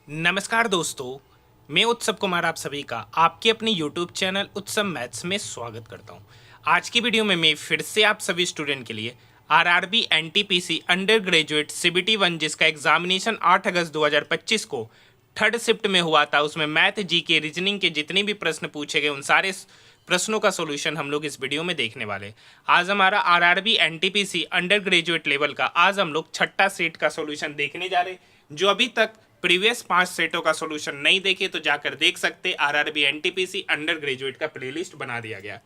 नमस्कार दोस्तों, मैं उत्सव कुमार आप सभी का आपके अपने YouTube चैनल उत्सव मैथ्स में स्वागत करता हूं। आज की वीडियो में मैं फिर से आप सभी स्टूडेंट के लिए RRB NTPC under graduate CBT 1 जिसका एग्जामिनेशन 8 अगस्त 2025 को थर्ड शिफ्ट में हुआ था, उसमें मैथ जी के रीजनिंग के जितने भी प्रश्न पूछे गए उन सारे प्रश्नों का सॉल्यूशन हम लोग इस वीडियो में देखने वाले। आज हमारा RRB NTPC under graduate level का आज हम लोग छठा सेट का सॉल्यूशन देखने जा रहे। जो अभी तक प्रीवियस 5 सेटों का सॉल्यूशन नहीं देखे तो जाकर देख सकते। आरआरबी एनटीपीसी अंडर ग्रेजुएट का प्लेलिस्ट बना दिया गया।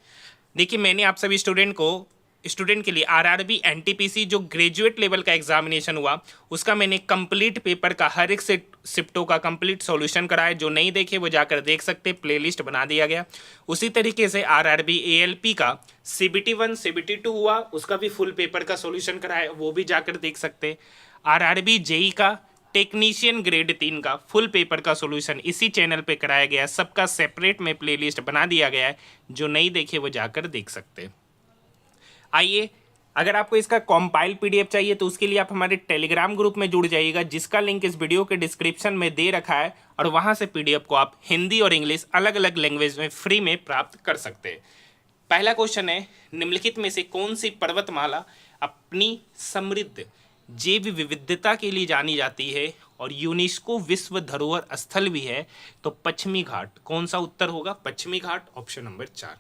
देखिए, मैंने आप सभी स्टूडेंट के लिए आरआरबी एनटीपीसी जो ग्रेजुएट लेवल का एग्जामिनेशन हुआ उसका मैंने कंप्लीट पेपर का हर एक शिफ्टों का कंप्लीट सॉल्यूशन कराया। जो नहीं देखे वो जाकर देख सकते, प्लेलिस्ट बना दिया गया। उसी तरीके से आरआरबी एएलपी का सीबीटी 1 सीबीटी 2 हुआ, उसका भी फुल पेपर का सॉल्यूशन कराया, वो भी जाकर देख सकते। आरआरबी जेई का टेक्नीशियन ग्रेड 3 का फुल पेपर का सॉल्यूशन इसी चैनल पे कराया गया है। सबका सेपरेट में प्लेलिस्ट बना दिया गया है, जो नहीं देखे वो जाकर देख सकते। आइए, अगर आपको इसका कॉम्पाइल पीडीएफ चाहिए तो उसके लिए आप हमारे टेलीग्राम ग्रुप में जुड़ जाइएगा, जिसका लिंक इस वीडियो के डिस्क्रिप्शन में दे रखा है, और वहां से पीडीएफ को आप हिंदी और इंग्लिश अलग अलग लैंग्वेज में फ्री में प्राप्त कर सकते हैं। पहला क्वेश्चन है, निम्नलिखित में से कौन सी पर्वतमाला अपनी समृद्ध जैव विविधता के लिए जानी जाती है और यूनेस्को विश्व धरोहर स्थल भी है? तो पश्चिमी घाट। कौन सा उत्तर होगा? पश्चिमी घाट, ऑप्शन नंबर 4।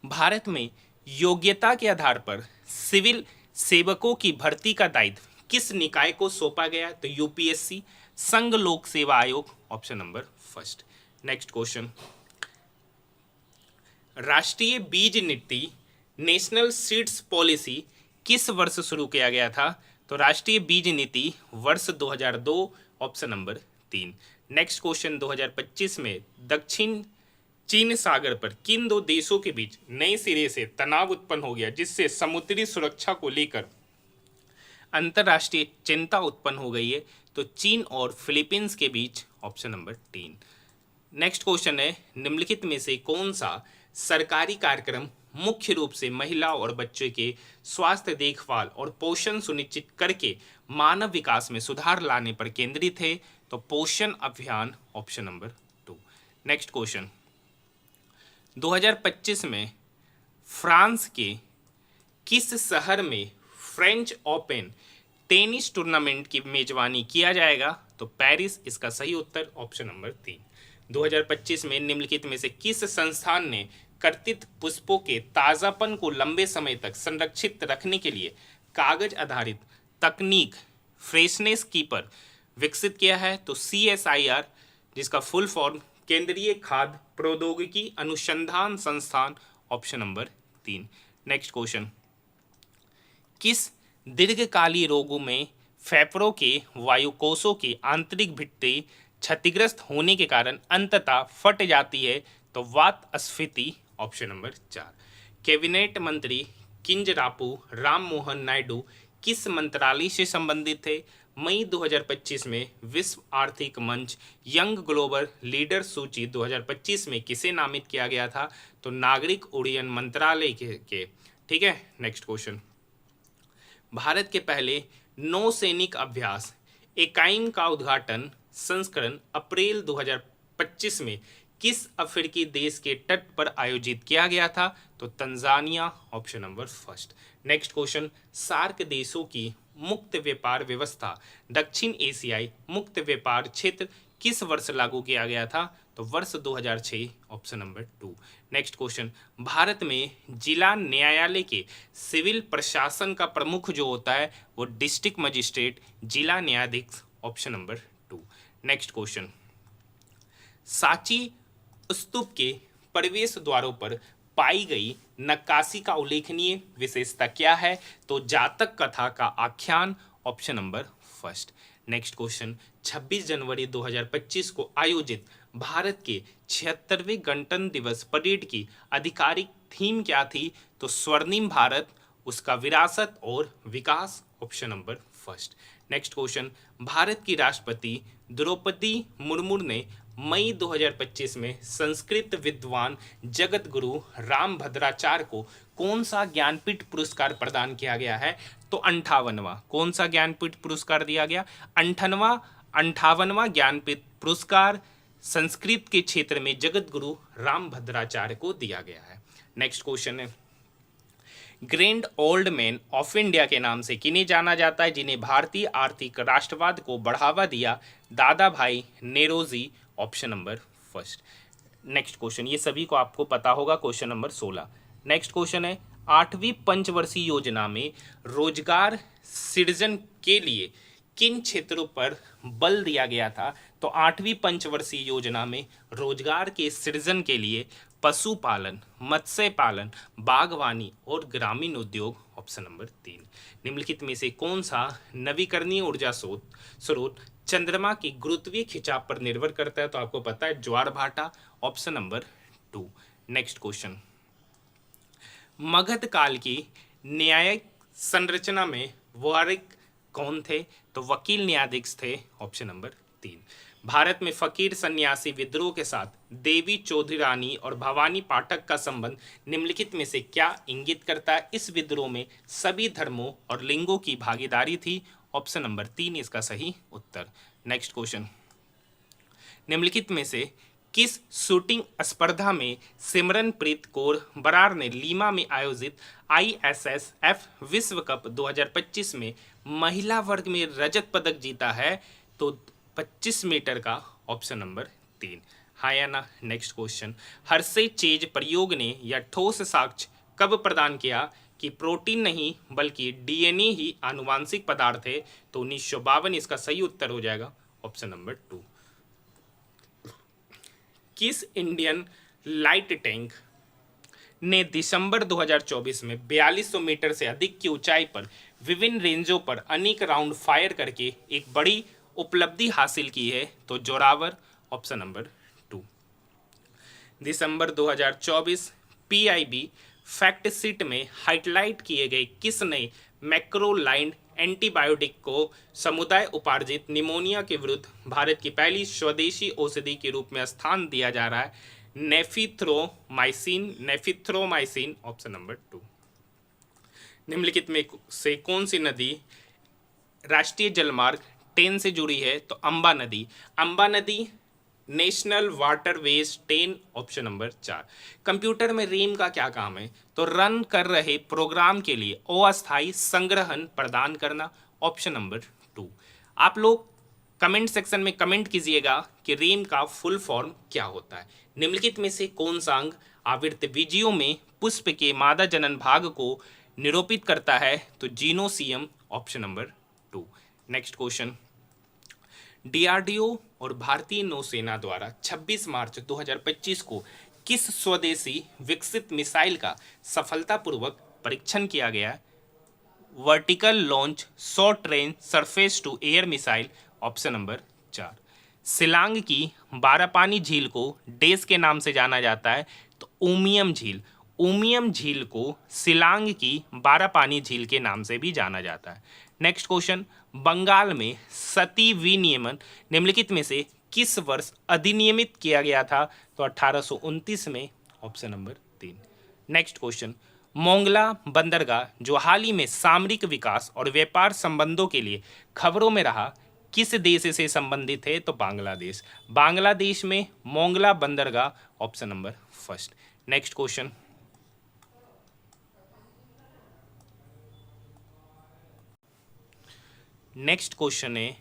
भारत में योग्यता के आधार पर सिविल सेवकों की भर्ती का दायित्व किस निकाय को सौंपा गया? तो यूपीएससी, संघ लोक सेवा आयोग, option number first. Next question, राष्ट्रीय बीज नीति नेशनल सीड्स पॉलिसी किस वर्ष शुरू किया गया था? तो राष्ट्रीय बीज नीति वर्ष 2002, ऑप्शन नंबर 3। नेक्स्ट क्वेश्चन, 2025 में दक्षिण चीन सागर पर किन दो देशों के बीच नए सिरे से तनाव उत्पन्न हो गया, जिससे समुद्री सुरक्षा को लेकर अंतर्राष्ट्रीय चिंता उत्पन्न हो गई है? तो चीन और फिलीपींस के बीच, ऑप्शन नंबर 3। नेक्स्ट क्वेश्चन है, निम्नलिखित में से कौन सा सरकारी कार्यक्रम मुख्य रूप से महिला और बच्चों के स्वास्थ्य देखभाल और पोषण सुनिश्चित करके मानव विकास में सुधार लाने पर केंद्रित है? तो पोषण अभियान, ऑप्शन नंबर 2। नेक्स्ट क्वेश्चन, 2025 में फ्रांस के किस शहर में फ्रेंच ओपन टेनिस टूर्नामेंट की मेजबानी किया जाएगा? तो पेरिस इसका सही उत्तर, ऑप्शन नंबर 3। 2025 में निम्नलिखित में से किस संस्थान ने कर्तित पुष्पों के ताज़ापन को लंबे समय तक संरक्षित रखने के लिए कागज आधारित तकनीक फ्रेशनेस कीपर विकसित किया है? तो CSIR, जिसका फुल फॉर्म केंद्रीय खाद्य प्रौद्योगिकी अनुसंधान संस्थान, ऑप्शन नंबर 3। नेक्स्ट क्वेश्चन, किस दीर्घकालीन रोगों में फेफड़ों के वायुकोषों की आंतरिक भित्ति क्षतिग्रस्त होने के कारण अंततः फट जाती है? तो वात स्फीति, ऑप्शन नंबर 4। कैबिनेट मंत्री किंजरापू राम मोहन नायडू किस मंत्रालय से संबंधित थे? मई 2025 में विश्व आर्थिक मंच यंग ग्लोबल लीडर सूची 2025 में किसे नामित किया गया था? तो नागरिक उड्डयन मंत्रालय के। ठीक है। नेक्स्ट क्वेश्चन, भारत के पहले नौसैनिक अभ्यास इकाई का उद्घाटन संस्करण अप्रैल 2025 में किस अफ्रीकी देश के तट पर आयोजित किया गया था? तो Tanzania, option number first. Next question, SAARC देशों की मुक्त व्यापार व्यवस्था दक्षिण एशियाई मुक्त व्यापार क्षेत्र किस वर्ष लागू किया गया था? तो वर्ष 2006, option number 2। Next question, Bharat में जिला न्यायालय के सिविल प्रशासन का प्रमुख जो होता है वो डिस्ट्रिक्ट मजिस्ट्रेट जिला न्यायाधीश, option number 2। Next question, Sanchi stupa के प्रवेश द्वारों पर पाई गई नक्काशी का उल्लेखनीय विशेषता क्या है? तो जातक कथा का आख्यान, option number first. Next question, 26 जनवरी 2025 को आयोजित भारत के 76वें गणतंत्र दिवस परेड की आधिकारिक थीम क्या थी? तो स्वर्णिम भारत, उसका विरासत और विकास, option number first. Next question, Bharat की राष्ट्रपति द्रौपदी मुर्मू ने मई 2025 में संस्कृत विद्वान जगत गुरु राम भद्राचार्य को कौन सा ज्ञानपीठ पुरस्कार प्रदान किया गया है? तो 58वां। कौन सा ज्ञानपीठ पुरस्कार दिया गया? 58वां 58वां ज्ञानपीठ पुरस्कार संस्कृत के क्षेत्र में जगत गुरु रामभद्राचार्य को दिया गया है। नेक्स्ट क्वेश्चन है, grand old man of India के नाम से किन्हें जाना जाता है, जिन्हें भारतीय आर्थिक राष्ट्रवाद को बढ़ावा दिया? Dadabhai Naoroji, option number first. Next question, ये सभी को आपको पता होगा, क्वेश्चन नंबर 16। नेक्स्ट क्वेश्चन है, 8वीं पंचवर्षीय योजना में रोजगार सृजन के लिए किन क्षेत्रों पर बल दिया गया था? तो 8वीं पंचवर्षीय योजना में रोजगार के सृजन के लिए पशुपालन, मत्स्य पालन, बागवानी और ग्रामीण उद्योग, ऑप्शन नंबर 3। निम्नलिखित में से कौन सा नवीकरणीय ऊर्जा स्रोत चंद्रमा की गुरुत्वीय खिंचाव पर निर्भर करता है? तो आपको पता है ज्वार भाटा, option number 2। Next question, Magadh काल की न्यायिक संरचना में वारिक कौन थे? तो वकील न्यायाधीश थे, ऑप्शन नंबर 3। भारत में फकीर सन्यासी विद्रोह के साथ देवी चौधरी रानी और भवानी पाठक का संबंध निम्नलिखित में से क्या इंगित करता है? इस विद्रोह में सभी धर्मों और लिंगों की भागीदारी थी, ऑप्शन नंबर 3 इसका सही उत्तर। नेक्स्ट क्वेश्चन, निम्नलिखित में से किस शूटिंग स्पर्धा में सिमरनप्रीत कौर बरार ने लीमा में आयोजित ISSF विश्व कप 2025 में महिला वर्ग में रजत पदक जीता है? तो 25 मीटर का, ऑप्शन नंबर 3। हाँ या ना? नेक्स्ट क्वेश्चन, हर्षे चेज प्रयोग ने यह ठोस साक्ष्य कब प्रदान किया कि प्रोटीन नहीं बल्कि DNA ही आनुवांशिक पदार्थ है? तो 1952 इसका सही उत्तर हो जाएगा, ऑप्शन नंबर 2। किस इंडियन लाइट टैंक ने दिसंबर 2024 में 4200 मीटर से अधिक की ऊंचाई पर विभिन्न रेंजों पर अनेक राउंड फायर करके एक बड़ी उपलब्धि हासिल की है? तो जोरावर, ऑप्शन नंबर 2। दिसंबर 2024 PIB फैक्ट शीट में हाईलाइट किए गए किस नए मैक्रोलाइड एंटीबायोटिक को समुदाय उपार्जित निमोनिया के विरुद्ध भारत की पहली स्वदेशी औषधि के रूप में स्थान दिया जा रहा है? नेफिथ्रोमाइसिन, ऑप्शन नंबर 2। निम्नलिखित में से कौन सी नदी राष्ट्रीय जलमार्ग 10 से जुड़ी है? तो अंबा नदी। अंबा नदी national waterways 10, option number 4। Computer में रैम का क्या काम है? तो रन कर रहे प्रोग्राम के लिए अस्थायी संग्रहण प्रदान करना, ऑप्शन नंबर 2। आप लोग कमेंट सेक्शन में कमेंट कीजिएगा कि रैम का फुल फॉर्म क्या होता है। निम्नलिखित में से कौन सा अंग आवृत्त बीजियों में पुष्प के मादा जनन भाग को निरूपित करता है? तो gynoecium, option number 2। Next question, DRDO और भारतीय नौसेना द्वारा 26 मार्च 2025 को किस स्वदेशी विकसित मिसाइल का सफलतापूर्वक परीक्षण किया गया? Vertical launch short range surface to air missile, option number 4। Shillong की बारापानी झील को डैश के नाम से जाना जाता है? तो उमियम झील। उमियम झील को शिलांग की बारापानी झील के नाम से भी जाना जाता है। नेक्स्ट क्वेश्चन, बंगाल में सती विनियमन निम्नलिखित में से किस वर्ष अधिनियमित किया गया था? तो 1829 में, option number 3। Next question, Mongla बंदरगाह जो हाल ही में सामरिक विकास और व्यापार संबंधों के लिए खबरों में रहा, किस देश से संबंधित है? तो बांग्लादेश। बांग्लादेश में मोंगला बंदरगाह, option number first. Next question, next question है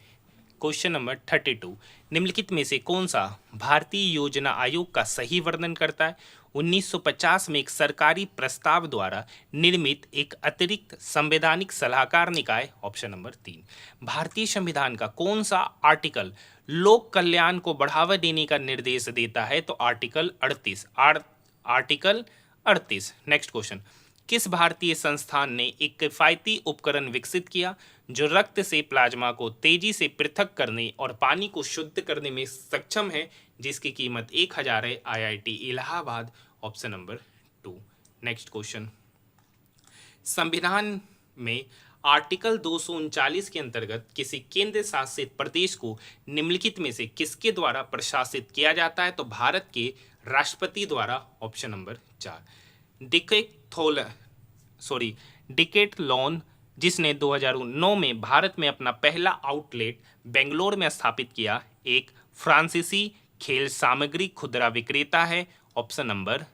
क्वेश्चन नंबर 32। निम्नलिखित में से कौन सा भारतीय योजना आयोग का सही वर्णन करता है? 1950 में एक सरकारी प्रस्ताव द्वारा निर्मित एक अतिरिक्त संवैधानिक सलाहकार निकाय, ऑप्शन नंबर 3। भारतीय संविधान का कौन सा आर्टिकल लोक कल्याण को बढ़ावा देने का निर्देश देता है? तो आर्टिकल 38। आर्टिकल 38। नेक्स्ट क्वेश्चन, किस भारतीय संस्थान ने एक किफायती उपकरण विकसित किया जो रक्त से प्लाज्मा को तेजी से पृथक करने और पानी को शुद्ध करने में सक्षम है, जिसकी कीमत 1000 है? IIT Allahabad, option number 2। Next question, संविधान में आर्टिकल 239 के अंतर्गत किसी केंद्र शासित प्रदेश को निम्नलिखित में से किसके द्वारा प्रशासित किया जाता है? तो भारत के राष्ट्रपति द्वारा, ऑप्शन नंबर 4। डिकेथलॉन जिसने 2009 में भारत में अपना पहला आउटलेट बेंगलोर में स्थापित किया एक फ्रांसीसी खेल सामग्री खुदरा विक्रेता है? Option number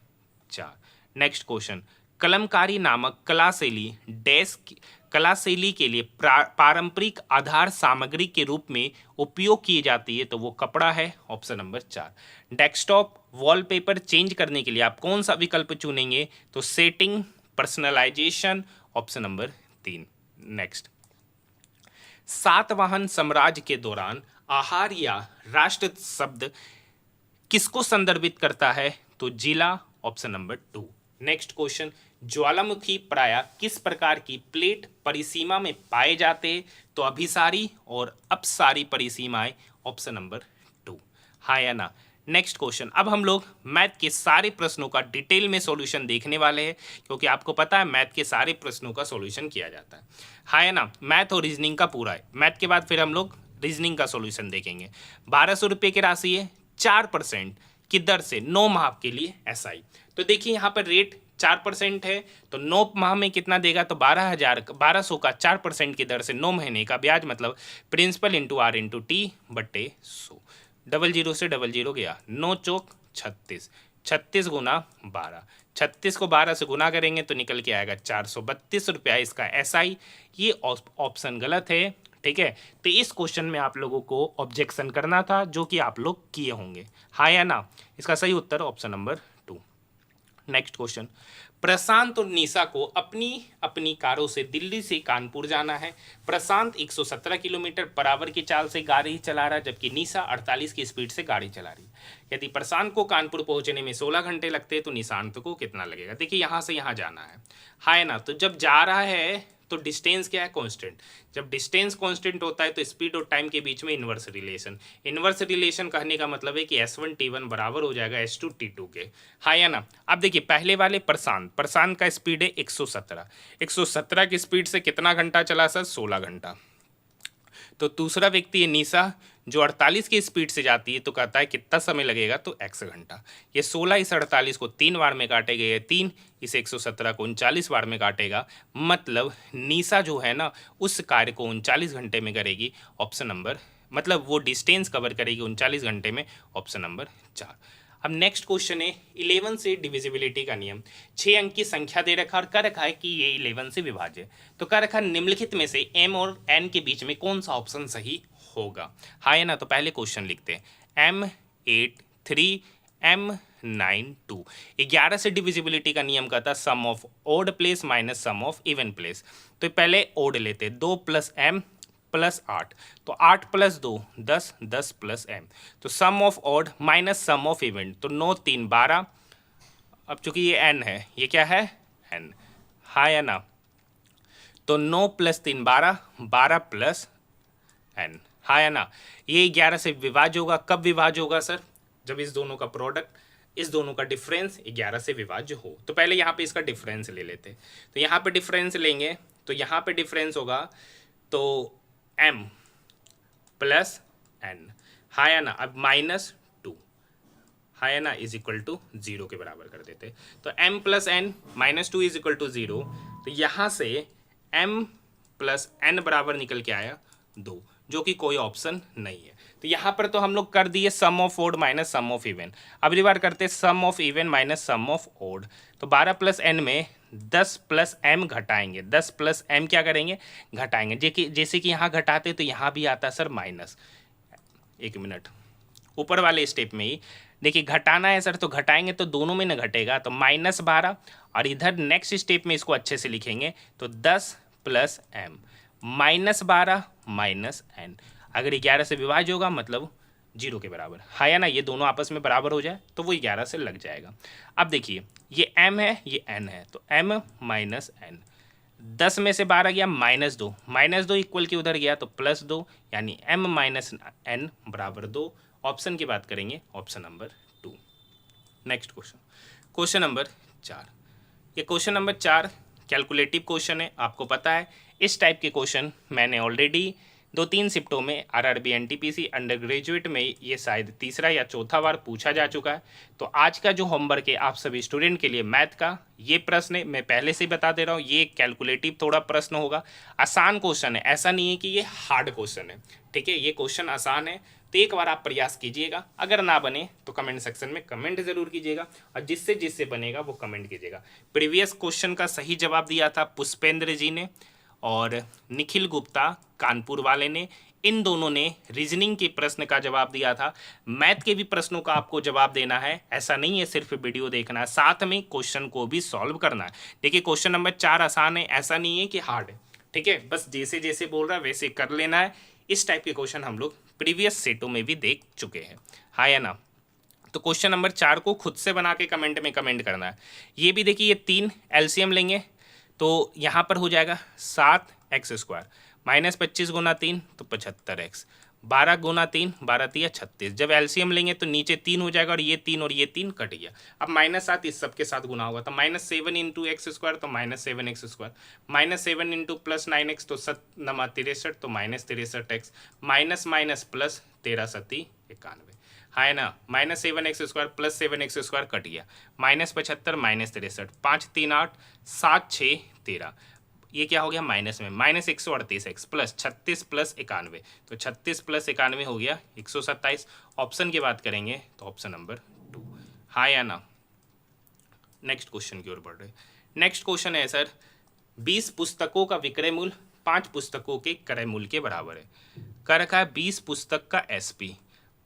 4। Next question, Kalamkari नामक कला शैली कला शैली के लिए पारंपरिक आधार सामग्री के रूप में उपयोग की जाती है, तो वो कपड़ा है? Option number 4। Desktop wallpaper change करने के लिए आप कौन सा विकल्प चुनेंगे? तो setting, personalisation, option number 3। Next, Satavahana साम्राज्य के दौरान आहार या राष्ट्र शब्द किसको संदर्भित करता है? तो जिला, ऑप्शन नंबर 2। नेक्स्ट क्वेश्चन, ज्वालामुखी प्रायः किस प्रकार की प्लेट परिसीमा में पाए जाते हैं? तो अभिसारी और अपसारी परिसीमाएं, ऑप्शन नंबर 2। हाँ या ना? नेक्स्ट क्वेश्चन, अब हम लोग मैथ के सारे प्रश्नों का डिटेल में सॉल्यूशन देखने वाले हैं, क्योंकि आपको पता है मैथ के सारे प्रश्नों का सॉल्यूशन किया जाता है। हाँ या ना? मैथ और रीजनिंग का पूरा है। मैथ के बाद फिर हम लोग रीजनिंग का सॉल्यूशन देखेंगे। 1200 रुपये की राशि है, 4% की दर से 9 माह के लिए SI। तो देखिए यहाँ पर रेट 4% है, तो 9 माह में कितना देगा? तो 1200 का 4% की दर से 9 महीने का ब्याज, मतलब principal into R into T बटे 100। 00 से 00 गया, 9 चौक 36, 36 गुना 12, 36 को 12 से गुना करेंगे तो निकल के आएगा 432 रुपया इसका SI। ये ऑप्शन गलत है, ठीक है। तो इस क्वेश्चन में आप लोगों को ऑब्जेक्शन करना था, जो कि आप लोग किए होंगे। हाँ या ना? इसका सही उत्तर ऑप्शन नंबर 2। नेक्स्ट क्वेश्चन, प्रशांत और निशा को अपनी अपनी कारों से दिल्ली से कानपुर जाना है। प्रशांत 117 किलोमीटर पर आवर की चाल से गाड़ी चला रहा है, जबकि निशा 48 की स्पीड से गाड़ी चला रही है। यदि प्रशांत को कानपुर पहुंचने में 16 घंटे लगते हैं तो निशांत को कितना लगेगा? देखिए यहाँ से यहाँ जाना है, है ना? तो जब जा रहा है तो डिस्टेंस क्या है? कांस्टेंट। जब डिस्टेंस कांस्टेंट होता है तो स्पीड और टाइम के बीच में इन्वर्स रिलेशन। इन्वर्स रिलेशन कहने का मतलब है कि S1 T1 बराबर हो जाएगा S2 T2 के। हाँ या ना? अब देखिए पहले वाले प्रशांत का स्पीड है 117 की स्पीड से कितना घंटा चला सर? 16 घंटा। तो दूसरा व्यक्ति है निशा, जो 48 की स्पीड से जाती है, तो कहता है कितना समय लगेगा? तो x घंटा। ये 16 इस 48 को 3 बार में काटेगा, ये 3 इस 117 को 39 बार में काटेगा, मतलब निशा जो है ना उस कार्य को 39 घंटे में करेगी। ऑप्शन नंबर, मतलब वो डिस्टेंस कवर करेगी 39 घंटे में। Option number 4। अब नेक्स्ट क्वेश्चन है 11 से डिविजिबिलिटी का नियम। 6 अंक की संख्या दे रखा और कह रखा है कि ये 11 से विभाज्य है, तो कह रखा निम्नलिखित में से m और n के बीच में कौन सा ऑप्शन सही होगा? हाँ या ना? तो पहले क्वेश्चन लिखते हैं, M8 3 M9 2। 11 से डिविजिबिलिटी का नियम कहता है sum of odd place minus sum of even place. तो पहले ओड लेते हैं, 2 + M + 8, तो 8 + 2 10, 10 + M, तो sum of odd minus sum of even, तो 9 3 12। अब चूंकि ये n है, ये क्या है? n। हाँ या ना? तो 9 + 3 12, 12 + n। हाँ या ना? ये 11 से विभाज्य होगा। कब विभाज्य होगा सर? जब इस दोनों का प्रोडक्ट, इस दोनों का डिफरेंस 11 से विभाज्य हो। तो पहले यहाँ पे इसका डिफरेंस ले लेते हैं, तो यहाँ पे डिफरेंस लेंगे, तो यहाँ पे डिफरेंस होगा तो m + n। हाँ या ना? अब -2, हाँ या ना, इज इक्वल टू 0 के बराबर कर देते। तो m + n -2 is equal to 0, तो यहाँ से m + n बराबर निकल के आया 2, जो कि कोई ऑप्शन नहीं है। तो यहाँ पर तो हम लोग कर दिए sum of odd minus sum of even. अब रिवार करते sum of even minus sum of odd. तो 12 + n में 10 + m घटाएंगे, 10 + m क्या करेंगे? घटाएंगे। जैसे कि यहाँ घटाते तो यहाँ भी आता सर माइनस। एक मिनट, ऊपर वाले स्टेप में ही देखिए घटाना है सर, तो घटाएंगे तो दोनों में न घटेगा, तो -12। और इधर नेक्स्ट स्टेप में इसको अच्छे से लिखेंगे, तो 10 + m -12 -n। अगर 11 से विभाज्य होगा मतलब 0 के बराबर। हाँ या ना? ये दोनों आपस में बराबर हो जाए तो वो 11 से लग जाएगा। अब देखिए ये m है, ये n है, तो m - n। 10 में से 12 गया -2, -2 इक्वल के उधर गया तो +2, यानी m - n बराबर 2। ऑप्शन की बात करेंगे, option number 2। Next question, question number 4। ये क्वेश्चन नंबर 4 कैलकुलेटिव क्वेश्चन है। आपको पता है इस टाइप के क्वेश्चन मैंने ऑलरेडी 2-3 शिफ्टों में आरआरबी एनटीपीसी अंडर ग्रेजुएट में ये शायद तीसरा या चौथा बार पूछा जा चुका है। तो आज का जो होमवर्क है आप सभी स्टूडेंट के लिए मैथ का ये प्रश्न है, मैं पहले से ही बता दे रहा हूँ, ये कैलकुलेटिव थोड़ा प्रश्न होगा, आसान क्वेश्चन है, ऐसा नहीं है कि ये हार्ड क्वेश्चन है, ठीक है, ये क्वेश्चन आसान है। तो एक बार आप प्रयास कीजिएगा, अगर ना बने तो कमेंट सेक्शन में कमेंट जरूर कीजिएगा, और जिससे जिससे बनेगा वो कमेंट कीजिएगा। प्रीवियस क्वेश्चन का सही जवाब दिया था पुष्पेंद्र जी ने और निखिल गुप्ता कानपुर वाले ने, इन दोनों ने रीजनिंग के प्रश्न का जवाब दिया था। मैथ के भी प्रश्नों का आपको जवाब देना है, ऐसा नहीं है सिर्फ वीडियो देखना है, साथ में क्वेश्चन को भी सॉल्व करना है। देखिए क्वेश्चन नंबर 4 आसान है, ऐसा नहीं है कि हार्ड है, ठीक है, बस जैसे जैसे बोल रहा है वैसे कर लेना है। इस टाइप के क्वेश्चन हम लोग प्रीवियस सेटों में भी देख चुके हैं, हाँ या ना। तो क्वेश्चन नंबर 4 को खुद से बना के कमेंट में कमेंट करना है। ये भी देखिए, ये 3 एलसीएम लेंगे तो यहाँ पर हो जाएगा 7x² माइनस 25 गुना 3 तो 75x, 12 गुना 3 12 3 36। जब एलसीएम लेंगे तो नीचे 3 हो जाएगा और ये 3 कट गया। अब -7 इस सब के साथ गुना होगा तो -7 इंटू x² तो -7x², -7 इंटू +9x तो 7×9 = 63 तो -63x, माइनस माइनस प्लस 13 × 7 = 91, हाँ है ना। -7x² + 7x² कट गया, -75 -63, 5 3 8 7 6 13, ये क्या हो गया माइनस में, -138x प्लस 36 + 91 तो 36 + 91 हो गया 127। ऑप्शन की बात करेंगे तो ऑप्शन नंबर 2, हाँ या ना। नेक्स्ट क्वेश्चन की ओर बढ़ रहे। नेक्स्ट क्वेश्चन है सर, 20 पुस्तकों का विक्रय मूल्य 5 पुस्तकों के क्रय मूल्य के बराबर है। कर रखा है 20 पुस्तक का एसपी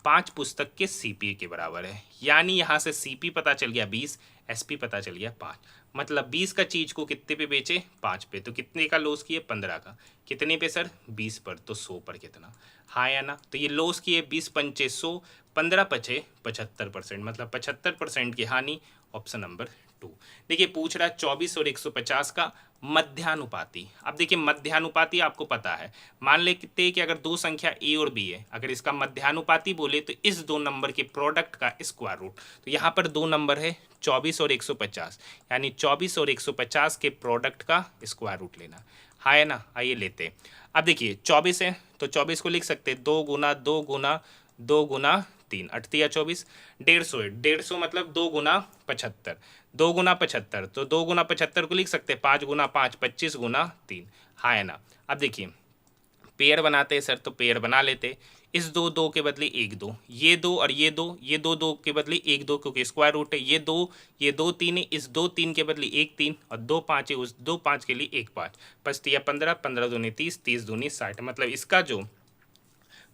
5 पुस्तक के सीपी के बराबर है, यानी यहाँ से सीपी पता चल गया 20, एसपी पता चल गया 5, मतलब 20 का चीज को कितने पे बेचे 5 पे, तो कितने का लॉस किए 15 का, कितने पे सर 20 पर, तो 100 पर कितना, हाँ या ना। तो ये लॉस किए 20 पंचे 100, 15 पचे 75%, मतलब 75% की हानि, ऑप्शन नंबर 2। देखिए पूछ रहा है 24 और 150 का मध्यानुपाती। अब देखिए मध्यानुपाती आपको पता है, मान लेते हैं कि अगर दो संख्या ए और बी है, अगर इसका मध्यानुपाती बोले तो इस दो नंबर के प्रोडक्ट का स्क्वायर रूट, तो यहाँ पर दो नंबर है 24 और 150, यानी 24 और 150 के प्रोडक्ट का स्क्वायर रूट लेना, हाँ है ना। आइए लेते हैं। अब देखिए 24 है तो 24 को लिख सकते हैं 2 गुना 2 गुना 2 गुना 3, 8 या 24, 150 है, 150 मतलब 2 गुना 75, 2 गुना 75 तो 2 गुना 75 को लिख सकते हैं 5 गुना 5 25 गुना 3, हाँ है ना। अब देखिए पेयर बनाते हैं सर, तो पेयर बना लेते, इस दो दो के बदले 1 2, ये दो और ये दो, ये दो दो के बदले 1 2 क्योंकि स्क्वायर रूट है, ये दो 3 है, इस 2 3 के बदले 1 3 और 2 5 है, उस 2 5 के लिए 1 5, 5 3 15, 15 दूनी 30, 30 दूनी 60, मतलब इसका जो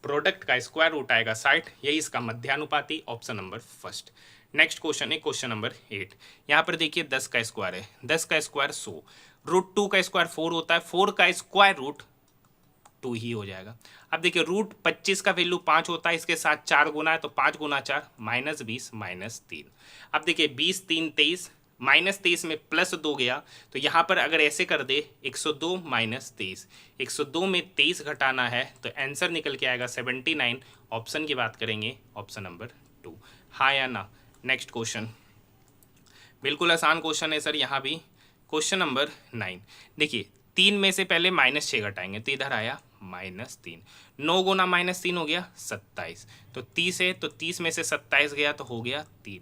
प्रोडक्ट का स्क्वायर रूट आएगा 60, यही इसका मध्यानुपाती, option number first. Next question है क्वेश्चन नंबर 8। यहाँ पर देखिए 10 का स्क्वायर है, 10 का स्क्वायर 100, √2 का स्क्वायर 4 होता है, 4 का स्क्वायर रूट 2 ही हो जाएगा। अब देखिए रूट 25 का वैल्यू 5 होता है, इसके साथ 4 गुना है तो 5 गुना 4 -20 -3। अब देखिए 20 3 23, -23 में +2 गया तो यहाँ पर अगर ऐसे कर दे 102 -23, 102 में 23 घटाना है तो आंसर निकल के आएगा 79। ऑप्शन की बात करेंगे ऑप्शन नंबर 2, हाँ या ना। नेक्स्ट क्वेश्चन बिल्कुल आसान क्वेश्चन है सर, यहाँ भी क्वेश्चन नंबर 9। देखिए 3 में से पहले -6 घटाएंगे तो इधर आया -3, 9 गुना -3 हो गया 27, तो 30 है तो 30 में से 27 गया तो हो गया 3।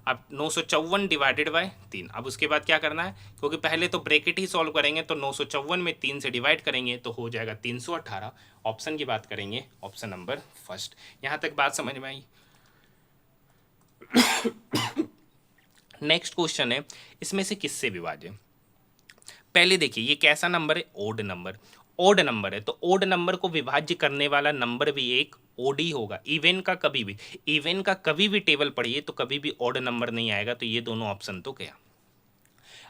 अब 954 डिवाइडेड बाय 3, अब उसके बाद क्या करना है, क्योंकि पहले तो ब्रैकेट ही सॉल्व करेंगे तो 954 में 3 से डिवाइड करेंगे तो हो जाएगा 318। ऑप्शन की बात करेंगे ऑप्शन नंबर फर्स्ट। यहाँ तक बात समझ में आई। नेक्स्ट क्वेश्चन है, इसमें से किससे विभाज्य। पहले देखिए ये कैसा नंबर है, ओड नंबर, ओड नंबर है तो ओड नंबर को विभाज्य करने वाला नंबर भी एक ओड ही होगा। इवन का कभी भी टेबल पढ़िए तो कभी भी ओड नंबर नहीं आएगा, तो ये दोनों ऑप्शन तो गया।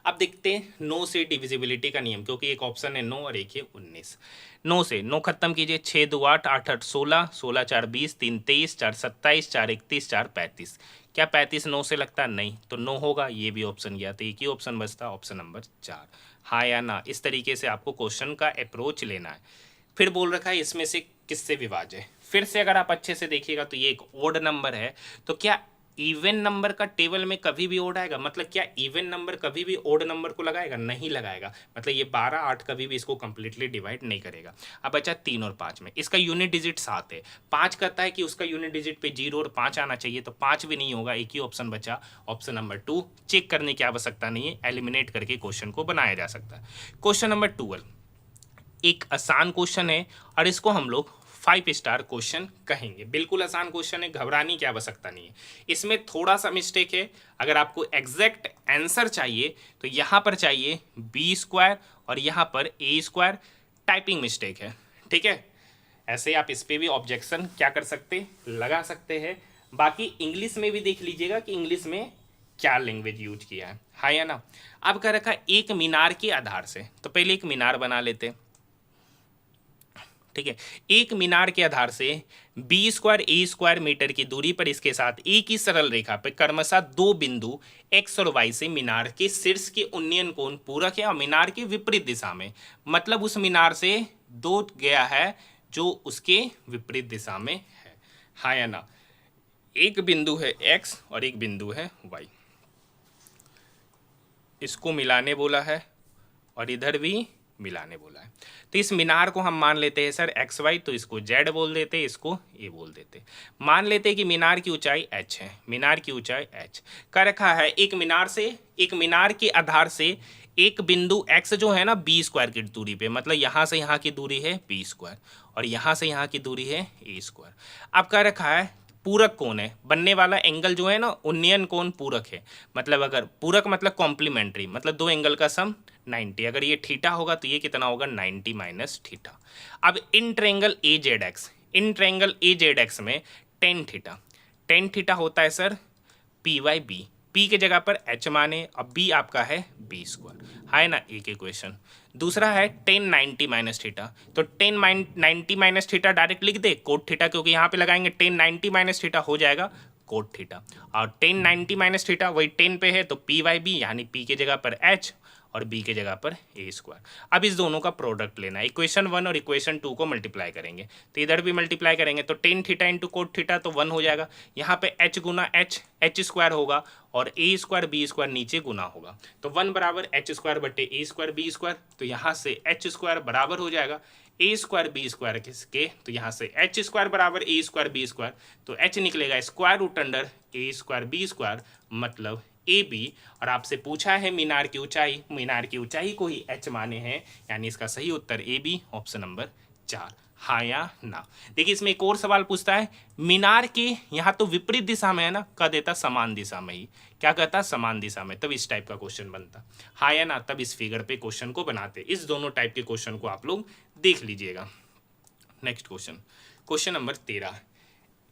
अब देखते हैं 9 से डिविजिबिलिटी का नियम, क्योंकि एक ऑप्शन है 9 और एक है 19। 9 से 9 खत्म कीजिए, 6 2 8 8 8 16, 16 4 20, 3 23, 4 27, 4 31, 4 35। क्या 35 9 से लगता नहीं, तो 9 होगा, ये भी ऑप्शन गया, तो एक ही ऑप्शन बचता, ऑप्शन नंबर 4, हाँ या ना। इस तरीके से आपको क्वेश्चन का अप्रोच लेना है। फिर बोल रखा है इसमें से किससे विभाज्य है। फिर से अगर आप अच्छे से देखिएगा तो ये एक ओड नंबर है, तो क्या इवन नंबर का टेबल में कभी भी ओड आएगा? मतलब क्या इवन नंबर कभी भी ओड नंबर को लगाएगा? नहीं लगाएगा। मतलब ये 12 8 कभी भी इसको कंप्लीटली डिवाइड नहीं करेगा। अब बचा 3 और 5 में, इसका यूनिट डिजिट 7 है। 5 कहता है कि उसका यूनिट डिजिट पे 0 और 5 आना चाहिए, तो 5 भी नहीं होगा। एक ही ऑप्शन बचा, ऑप्शन नंबर 2। चेक करने की आवश्यकता नहीं है, एलिमिनेट करके क्वेश्चन को बनाया जा सकता है। क्वेश्चन नंबर 12 एक आसान क्वेश्चन है और इसको हम लोग 5 स्टार क्वेश्चन कहेंगे। बिल्कुल आसान क्वेश्चन है, घबराने की आवश्यकता नहीं है। इसमें थोड़ा सा मिस्टेक है। अगर आपको एग्जैक्ट आंसर चाहिए तो यहाँ पर चाहिए b² और यहाँ पर a²। टाइपिंग मिस्टेक है, ठीक है। ऐसे आप इस पर भी ऑब्जेक्शन क्या कर सकते, लगा सकते हैं। बाकी इंग्लिश में भी देख लीजिएगा कि इंग्लिश में क्या लैंग्वेज यूज किया है, हाँ या ना। अब कह रखा एक मीनार के आधार से, तो पहले एक मीनार बना लेते, ठीक है। एक मीनार के आधार से b² a² मीटर की दूरी पर इसके साथ एक ही सरल रेखा पर क्रमशः 2 बिंदु x और y से मीनार के शीर्ष के उन्नयन कोण पूरक है और मीनार के विपरीत दिशा में। मतलब उस मीनार से 2 गया है जो उसके विपरीत दिशा में है, हाँ या ना। एक बिंदु है x और एक बिंदु है y, इसको मिलाने बोला है और इधर भी मिलाने बोला है। तो इस मीनार को हम मान लेते हैं सर XY, तो इसको Z बोल देते, इसको A बोल देते। मान लेते हैं कि मीनार की ऊंचाई h है, मीनार की ऊंचाई h का रखा है। एक मीनार के आधार से एक बिंदु x जो है ना b² की दूरी पे, मतलब यहाँ से यहाँ की दूरी है b² और यहाँ से यहाँ की दूरी है a²। अब क्या रखा है, पूरक कोण है, बनने वाला एंगल जो है ना उन्नयन कोण पूरक है। मतलब अगर पूरक मतलब कॉम्प्लीमेंट्री, मतलब दो एंगल का सम 90। अगर ये थीटा होगा तो ये कितना होगा 90 माइनस थीटा। अब इन ट्रायंगल AZX में टेन थीटा होता है सर P/B। P के जगह पर H माने, अब B आपका है b², है ना, एक इक्वेशन। दूसरा है टेन 90 माइनस थीटा, तो टेन 90 माइनस थीटा डायरेक्ट लिख दे कोट थीटा, क्योंकि यहाँ पे लगाएंगे टेन 90 माइनस थीटा हो जाएगा कोट थीटा। और टेन 90 माइनस थीटा वही 10 पे है, तो P/B यानी P के जगह पर H और B के जगह पर a²। अब इस दोनों का प्रोडक्ट लेना है, इक्वेशन 1 और इक्वेशन 2 को मल्टीप्लाई करेंगे, तो इधर भी मल्टीप्लाई करेंगे तो tan theta into cot theta तो 1 हो जाएगा। यहाँ पे h गुना h² होगा और a² b² नीचे गुना होगा, तो 1 बराबर h² बटे a² b²। तो यहाँ से h² बराबर हो जाएगा a² b² किसके, तो यहाँ से h² बराबर a² b², तो h निकलेगा square root under a² b², मतलब AB। और आपसे पूछा है मीनार की ऊंचाई, मीनार की ऊंचाई को ही h माने हैं, यानी इसका सही उत्तर AB ऑप्शन नंबर 4, हाँ या ना। देखिए इसमें एक और सवाल पूछता है, मीनार के यहाँ तो विपरीत दिशा में है ना, कह देता समान दिशा में ही, क्या कहता समान दिशा में, तब इस टाइप का क्वेश्चन बनता, हाँ या ना। तब इस फिगर पे क्वेश्चन को बनाते। इस दोनों टाइप के क्वेश्चन को आप लोग देख लीजिएगा। नेक्स्ट क्वेश्चन नंबर 13,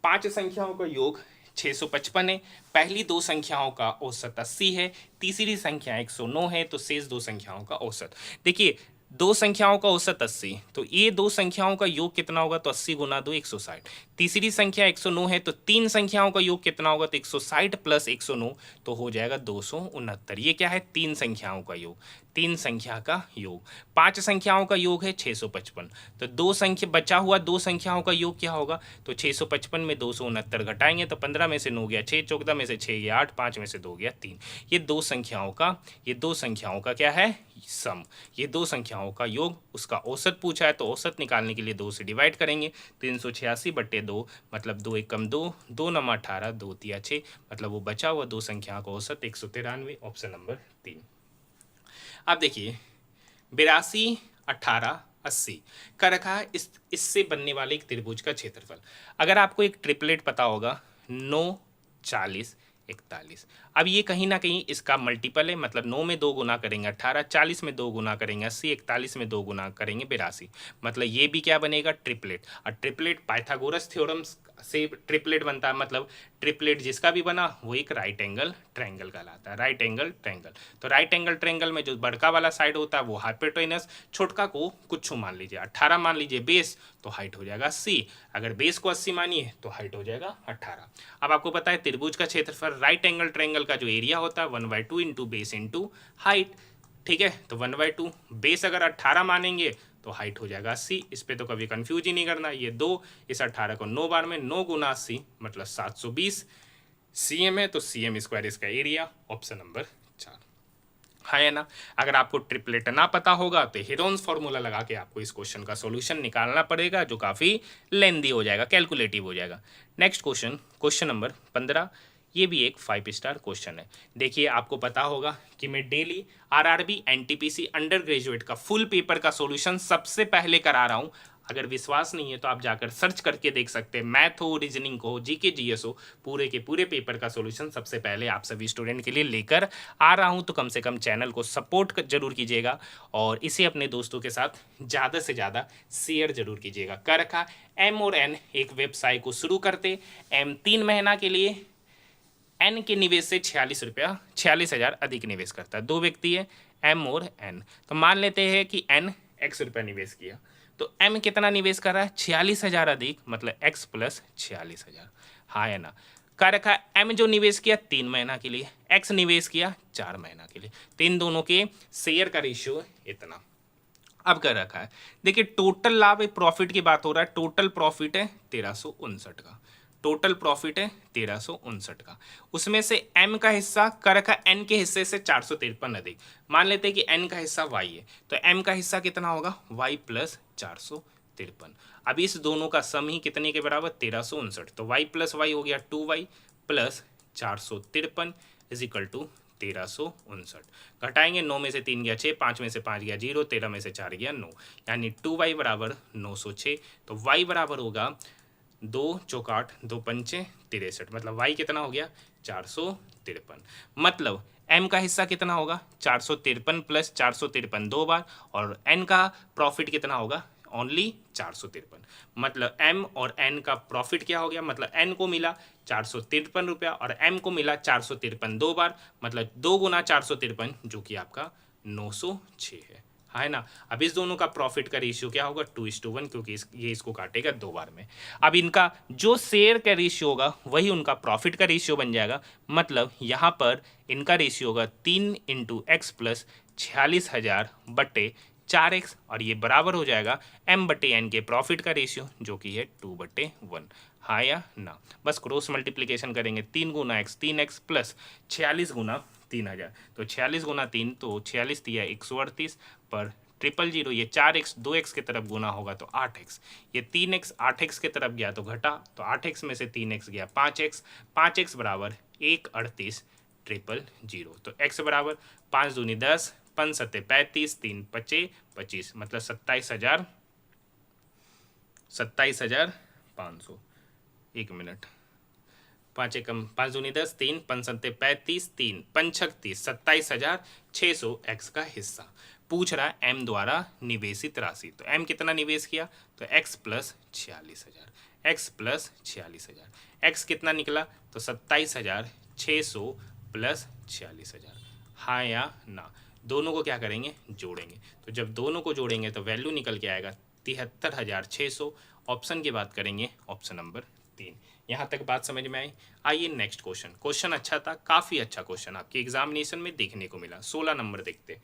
5 संख्याओं का योग 655 है, पहली 2 संख्याओं का औसत 80 है, तीसरी संख्या 109 है, तो शेष 2 संख्याओं का औसत। देखिए 2 संख्याओं का औसत 80, तो ये 2 संख्याओं का योग कितना होगा, तो 80 गुना 2 160। तीसरी संख्या 109 है, तो 3 संख्याओं का योग कितना होगा, तो 160 प्लस 109 तो हो जाएगा 269। ये क्या है, 3 संख्याओं का योग, 3 संख्या का योग। 5 संख्याओं का योग है 655, तो 2 संख्या बचा हुआ 2 संख्याओं का योग क्या होगा, तो 655 में 269 घटाएंगे तो 15 में से 9 गया 6, 14 में से 6 गया 8, 5 में से 2 गया 3। ये 2 संख्याओं का क्या है, सम। ये 2 संख्याओं का योग, उसका औसत पूछा है, तो औसत निकालने के लिए 2 से डिवाइड करेंगे, 386 बट्टे 2, मतलब 2 एकम 2, 2 नम 18, 2 तिया 6, मतलब वो बचा हुआ 2 संख्याओं का औसत 193, ऑप्शन नंबर 3। अब देखिए 82, 18, 80 का रखा है इससे बनने वाले एक त्रिभुज का क्षेत्रफल। अगर आपको एक ट्रिपलेट पता होगा 9, 40, 41, अब ये कहीं ना कहीं इसका मल्टीपल है, मतलब 9 में 2 गुना करेंगे 18, 40 में 2 गुना करेंगे 80, 41 में 2 गुना करेंगे 82, मतलब ये भी क्या बनेगा, ट्रिपलेट। और ट्रिपलेट पाइथागोरस थ्योरम से ट्रिपलेट बनता है, मतलब ट्रिपलेट जिसका भी बना वो एक राइट एंगल ट्रायंगल कहलाता है, राइट एंगल ट्रायंगल। तो राइट एंगल ट्रायंगल में जो बड़का वाला साइड होता है वो हाइपोटेनस, छोटका को कुछ मान लीजिए 18 मान लीजिए बेस, तो हाइट हो जाएगा 80। अगर बेस को 80 मानिए तो हाइट हो जाएगा 18। अब आपको पता है त्रिभुज का क्षेत्रफल राइट एंगल ट्रायंगल का जो एरिया होता है 1/2 इंटू बेस इंटू हाइट, ठीक है। तो 1/2 बेस अगर 18 मानेंगे तो हाइट हो जाएगा 80। इस पे तो कभी कंफ्यूज ही नहीं करना, ये 2 इस 18 को 9 बार में 9 गुना 80 मतलब 720, CM है तो CM स्क्वायर इसका एरिया, ऑप्शन नंबर 4। हाँ या ना। अगर आपको ट्रिपलेट ना पता होगा तो हेरोन्स फॉर्मूला लगा के आपको इस क्वेश्चन का सॉल्यूशन निकालना पड़ेगा, जो काफ़ी लेंदी हो जाएगा, कैलकुलेटिव हो जाएगा। Next question, question number 15। ये भी एक 5 स्टार क्वेश्चन है। देखिए, आपको पता होगा कि मैं daily RRB NTPC under graduate का फुल पेपर का सॉल्यूशन सबसे पहले करा रहा हूँ। अगर विश्वास नहीं है तो आप जाकर सर्च करके देख सकते हैं। मैथ हो, रीजनिंग हो, जीके जीएस हो, पूरे के पूरे पेपर का सॉल्यूशन सबसे पहले आप सभी स्टूडेंट के लिए लेकर आ रहा हूं। तो कम से कम चैनल को सपोर्ट जरूर कीजिएगा और इसे अपने दोस्तों के साथ ज़्यादा से ज़्यादा शेयर जरूर कीजिएगा। कर रखा M और N एक वेबसाइट को शुरू करते। M 3 महीना के लिए N के निवेश से 46,000 अधिक निवेश करता है। 2 व्यक्ति है M और N, तो मान लेते हैं कि N X रुपया निवेश किया, तो M कितना निवेश कर रहा है? 46,000 अधिक, मतलब X प्लस 46,000। हाँ है ना। कर रखा है M जो निवेश किया 3 महीना के लिए, X निवेश किया 4 महीना के लिए, तो इन दोनों के शेयर का रेशियो इतना। अब कर रखा है, देखिए टोटल लाभ, प्रॉफिट की बात हो रहा है। टोटल प्रॉफिट है 1359 का, टोटल प्रॉफिट है 1359 का। उसमें से M का हिस्सा कर रखा है N के हिस्से से 453 अधिक। मान लेते हैं कि N का हिस्सा Y है, तो M का हिस्सा कितना होगा? Y plus 453। अब इस दोनों का सम ही कितने के बराबर? 1359। तो Y प्लस वाई हो गया 2Y plus 453 is equal to 1359। घटाएंगे, 9 में से 3 गया 6, 5 में से 5 गया 0, 13 में से 4 गया 9, यानी 2y बराबर 906। तो y बराबर होगा 2 चौक 8, 2 पंचे 63, मतलब y कितना हो गया? 453। मतलब m का हिस्सा कितना होगा? 453 प्लस 453 दो बार, और n का प्रॉफिट कितना होगा? ओनली 453। मतलब m और n का प्रॉफिट क्या हो गया? मतलब n को मिला 453 रुपया और m को मिला 453 दो बार, मतलब 2 गुना 453, जो कि आपका 906 है ना। अब इस दोनों का प्रॉफिट का रेशियो क्या होगा? 2:1, क्योंकि ये इसको काटेगा 2 बार में। अब इनका जो शेयर का रेशियो होगा वही उनका प्रॉफिट का रेशियो बन जाएगा। मतलब यहाँ पर इनका रेशियो होगा 3 × x प्लस 46,000 बटे 4x, और ये बराबर हो जाएगा m बटे n के प्रॉफिट का रेशियो, जो कि है 2/1। हाँ या ना। बस क्रॉस मल्टीप्लीकेशन करेंगे, 3 गुना x 3x प्लस 46 गुना 3000, तो 46 गुना 3, तो 46 दिया 138 पर 000, ये 4x 2x की तरफ गुना होगा तो 8x, ये 3x 8x की तरफ गया तो घटा, तो 8x में से 3x गया 5x, 5x बराबर 138 000। तो x बराबर 5 दूनी 10, 5 सत्ते 35, 3 पचे 25, मतलब 27,500। 1 मिनट, 5 एकम 5 दूनी 10, 3 5 सत्ते 35, 3 पंचक 30, 27,600 x का हिस्सा। पूछ रहा है m द्वारा निवेशित राशि, तो m कितना निवेश किया? तो x plus 46,000, x plus 46,000, x कितना निकला? तो 27,600 प्लस 46,000। हाँ या ना। दोनों को क्या करेंगे? जोड़ेंगे। तो जब दोनों को जोड़ेंगे तो वैल्यू निकल के आएगा 73,600। ऑप्शन की बात करेंगे, ऑप्शन नंबर 3। यहाँ तक बात समझ में आई? आइए नेक्स्ट क्वेश्चन। क्वेश्चन अच्छा था, काफ़ी अच्छा क्वेश्चन आपके एग्जामिनेशन में देखने को मिला। 16 नंबर देखते।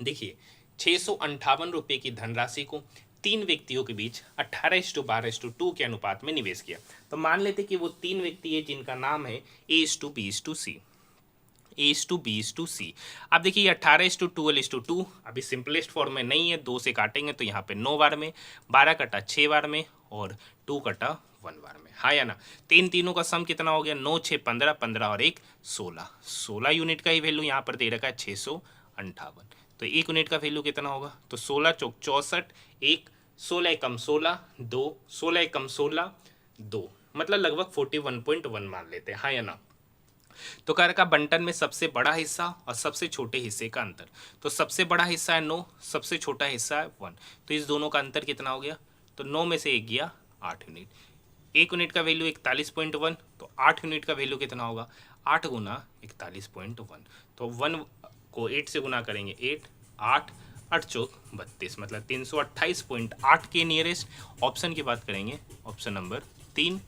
देखिए, 658 रुपये की धनराशि को 3 व्यक्तियों के बीच 18:12:2 के अनुपात में निवेश किया। तो मान लेते कि वो 3 व्यक्ति है जिनका नाम है A:B:C, A:B:C। अब देखिए, ये 18:12:2 अभी सिंपलेस्ट फॉर्म में नहीं है, 2 से काटेंगे तो यहाँ पे 9 बार में, 12 कटा 6 बार में, और 2 कटा 1 बार में। हाँ या ना। तीनों का सम कितना हो गया? 9 6 15, 15 और 1 16, 16 यूनिट का ही वैल्यू यहाँ पर दे रखा है 658। तो 1 यूनिट का वैल्यू कितना होगा? तो 16 चौक 64, 1 16 एकम 16, 2 16 एकम 16, 2, मतलब लगभग 41.1 मान लेते हैं। हाँ या ना। तो कह रखा बंटन में सबसे बड़ा हिस्सा और सबसे छोटे हिस्से का अंतर। तो सबसे बड़ा हिस्सा है 9, सबसे छोटा हिस्सा है 1, तो इस दोनों का अंतर कितना हो गया? तो 9 में से 1 गया 8 यूनिट। 1 यूनिट का वैल्यू 41.1, तो 8 यूनिट का वैल्यू कितना होगा? 8 गुना 41.1, तो 1 को 8 से गुना करेंगे 8, 8 8 चौक 32, मतलब 328.8 के नियरेस्ट। ऑप्शन की बात करेंगे, ऑप्शन नंबर 3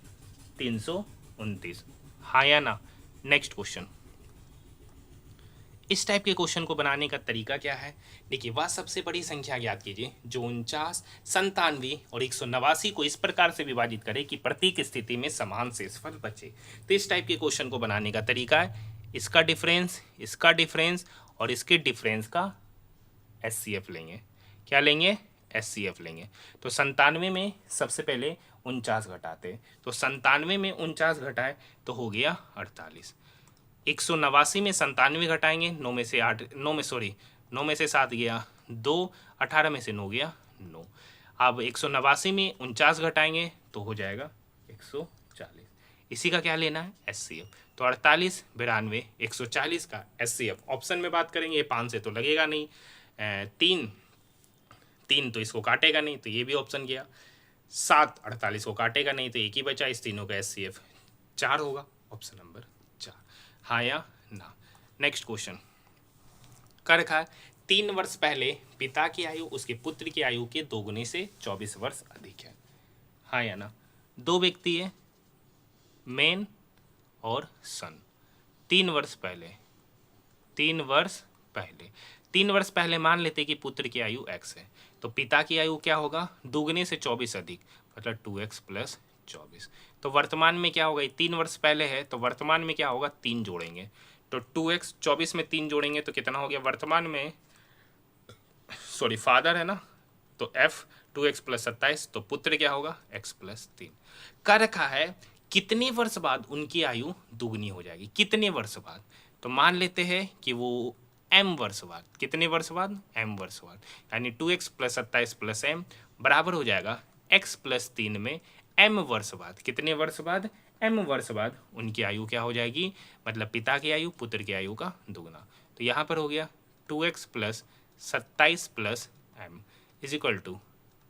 329। हाँ या ना। नेक्स्ट क्वेश्चन, इस टाइप के क्वेश्चन को बनाने का तरीका क्या है? देखिए, वह सबसे बड़ी संख्या ज्ञात कीजिए जो 49, 97 और 189 को इस प्रकार से विभाजित करे कि प्रत्येक स्थिति में समान शेषफल बचे। तो इस टाइप के क्वेश्चन को बनाने का तरीका है इसका डिफरेंस और इसके डिफरेंस का एचसीएफ लेंगे। क्या लेंगे? एचसीएफ लेंगे। तो 97 में सबसे पहले 49 घटाते, तो 97 में 49 घटाए तो हो गया 48। 189 में 97 घटाएंगे, 9 में से 7 गया 2, 18 में से 9 गया 9। अब 189 में 49 घटाएंगे तो हो जाएगा 140। इसी का क्या लेना है? एचसीएफ। तो 48, 92, 140 का एचसीएफ ऑप्शन में बात करेंगे। ये 5 से तो लगेगा नहीं, 3 तो इसको काटेगा नहीं, तो ये भी ऑप्शन गया। 7 48 को काटेगा नहीं, तो एक ही बचा। इस तीनों का एचसीएफ 4 होगा, ऑप्शन नंबर 4। हाँ या ना? नेक्स्ट क्वेश्चन कर रखा है 3 वर्ष पहले पिता की आयु उसके पुत्र की आयु के दोगुने से 24 वर्ष अधिक है। हाँ या ना? 2 व्यक्ति है, मैन और सन। 3 वर्ष पहले मान लेते कि पुत्र की आयु x है, तो पिता की आयु क्या होगा? दोगुने से 24 अधिक, मतलब 2x प्लस 24। तो वर्तमान में क्या होगा? 3 वर्ष पहले है, तो वर्तमान में क्या होगा? 3 जोड़ेंगे, तो 2x 24 में 3 जोड़ेंगे तो कितना हो गया वर्तमान में? फादर है ना, तो f 2x प्लस 27, तो पुत्र क्या होगा? x plus 3। कर रखा है कितने वर्ष बाद उनकी आयु दुगनी हो जाएगी? कितने वर्ष बाद? तो मान लेते हैं कि वो m वर्ष बाद। कितने वर्ष बाद? m वर्ष बाद, यानी 2x प्लस 27 प्लस m बराबर हो जाएगा x प्लस 3 में m वर्ष बाद। कितने वर्ष बाद? m वर्ष बाद उनकी आयु क्या हो जाएगी? मतलब पिता की आयु पुत्र की आयु का दुगना। तो यहाँ पर हो गया 2x plus 27 plus m is equal to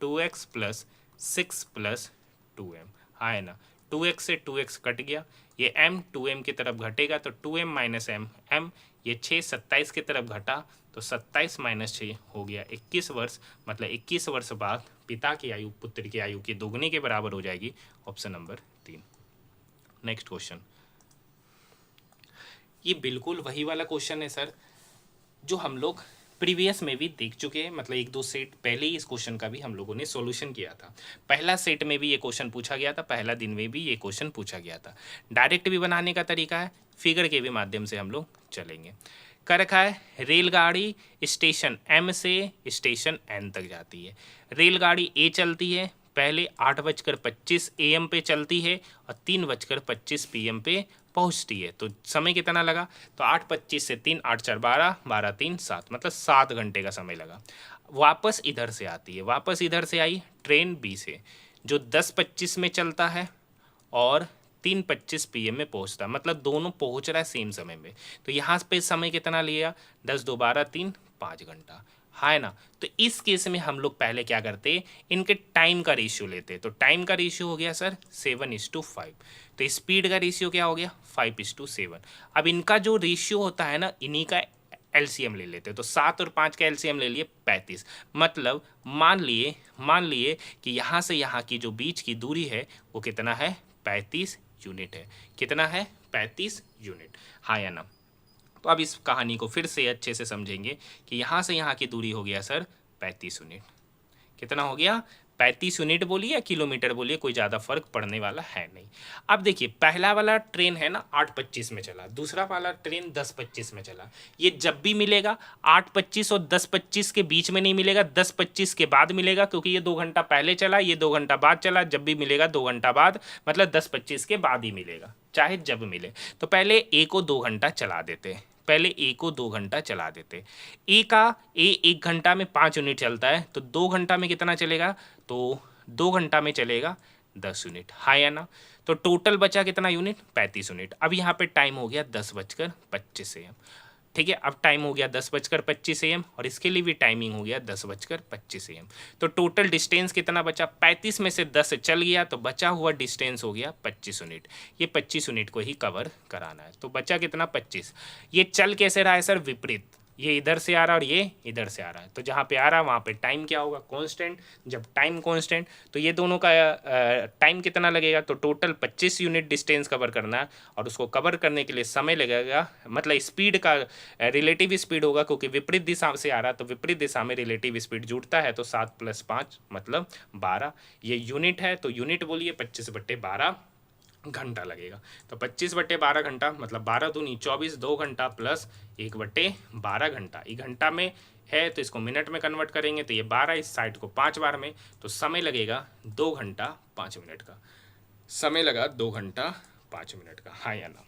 2x plus 6 plus 2m। हाँ है ना? 2x से 2x कट गया, ये m 2m की तरफ घटेगा तो 2m माइनस m, ये 6 27 की तरफ घटा तो 27 माइनस 6 हो गया 21 वर्ष। मतलब 21 वर्ष बाद पिता की आयु पुत्र की आयु के दोगुने के बराबर हो जाएगी, ऑप्शन नंबर 3। नेक्स्ट क्वेश्चन, ये बिल्कुल वही वाला क्वेश्चन है सर जो हम लोग प्रीवियस में भी देख चुके हैं। मतलब 1-2 सेट पहले ही इस क्वेश्चन का भी हम लोगों ने सॉल्यूशन किया था। पहला सेट में भी ये क्वेश्चन पूछा गया था, पहला दिन में भी ये क्वेश्चन पूछा गया था। डायरेक्ट भी बनाने का तरीका है, फिगर के भी माध्यम से हम लोग चलेंगे। कर रखा है रेलगाड़ी स्टेशन M से स्टेशन N तक जाती है। रेलगाड़ी A चलती है, पहले 8:25 AM पे चलती है और 3:25 PM पे पहुंचती है। तो समय कितना लगा? तो 8:25 से 3, 8 4 12, 12 3 7, मतलब 7 घंटे का समय लगा। वापस इधर से आती है, वापस इधर से आई ट्रेन B से जो 10:25 में चलता है और 3:25 PM में पहुंचता है, मतलब दोनों पहुंच रहा है सेम समय में। तो यहाँ पे समय कितना लिया? 10 2 12 3 5 घंटा। है ना? तो इस केस में हम लोग पहले क्या करते? इनके टाइम का रेशियो लेते। तो टाइम का रेशियो हो गया सर 7:5। तो स्पीड का रेशियो क्या हो गया? 5:7। अब इनका जो रेशियो होता है ना, इन्हीं का एलसीएम ले लेते। तो 7 और 5 का एलसीएम ले लिए 35। मतलब मान लिए कि यहाँ से यहाँ की जो बीच की दूरी है वो कितना है? 35 यूनिट है। कितना है? 35 यूनिट। हाँ या ना? तो अब इस कहानी को फिर से अच्छे से समझेंगे कि यहाँ से यहाँ की दूरी हो गया सर 35 यूनिट। कितना हो गया? 35 यूनिट बोलिए या किलोमीटर बोलिए, कोई ज़्यादा फर्क पड़ने वाला है नहीं। अब देखिए, पहला वाला ट्रेन है ना 8:25 में चला, दूसरा वाला ट्रेन 10:25 में चला। ये जब भी मिलेगा 8:25 और 10:25 के बीच में नहीं मिलेगा, 10:25 के बाद मिलेगा, क्योंकि ये 2 घंटा पहले चला, ये 2 घंटा बाद चला। जब भी मिलेगा 2 घंटा बाद, मतलब 10:25 के बाद ही मिलेगा, चाहे जब मिले। तो पहले ए को 2 घंटा चला देते, पहले ए को 2 घंटा चला देते। ए 1 घंटा में 5 यूनिट चलता है, तो 2 घंटा में कितना चलेगा? तो 2 घंटा में चलेगा 10 यूनिट। हाँ या ना? तो टोटल बचा कितना यूनिट? 35 यूनिट। अब यहाँ पे टाइम हो गया 10:25 AM। ठीक है, अब टाइम हो गया 10:25 AM और इसके लिए भी टाइमिंग हो गया 10:25 AM। तो टोटल डिस्टेंस कितना बचा? 35 में से 10 चल गया तो बचा हुआ डिस्टेंस हो गया 25 यूनिट। ये 25 यूनिट को ही कवर कराना है। तो बचा कितना? 25। ये चल कैसे रहा है सर? विपरीत। ये इधर से आ रहा है और ये इधर से आ रहा है, तो जहाँ पे आ रहा है वहाँ पे टाइम क्या होगा, कांस्टेंट। जब टाइम कांस्टेंट तो ये दोनों का टाइम कितना लगेगा, तो टोटल 25 यूनिट डिस्टेंस कवर करना है और उसको कवर करने के लिए समय लगेगा, मतलब स्पीड का रिलेटिव स्पीड होगा, क्योंकि विपरीत दिशा से आ रहा है तो विपरीत दिशा में रिलेटिव स्पीड जुड़ता है, तो 7 + 5 मतलब 12। ये यूनिट है तो यूनिट बोलिए 25/12 घंटा लगेगा। तो 25/12 घंटा मतलब 12 दूनी 24, 2 घंटा प्लस 1/12 घंटा। ये घंटा में है तो इसको मिनट में कन्वर्ट करेंगे तो ये 12, इस साइड को 5 बार में, तो समय लगेगा 2 घंटा 5 मिनट का। समय लगा 2 घंटा 5 मिनट का, हाँ या ना।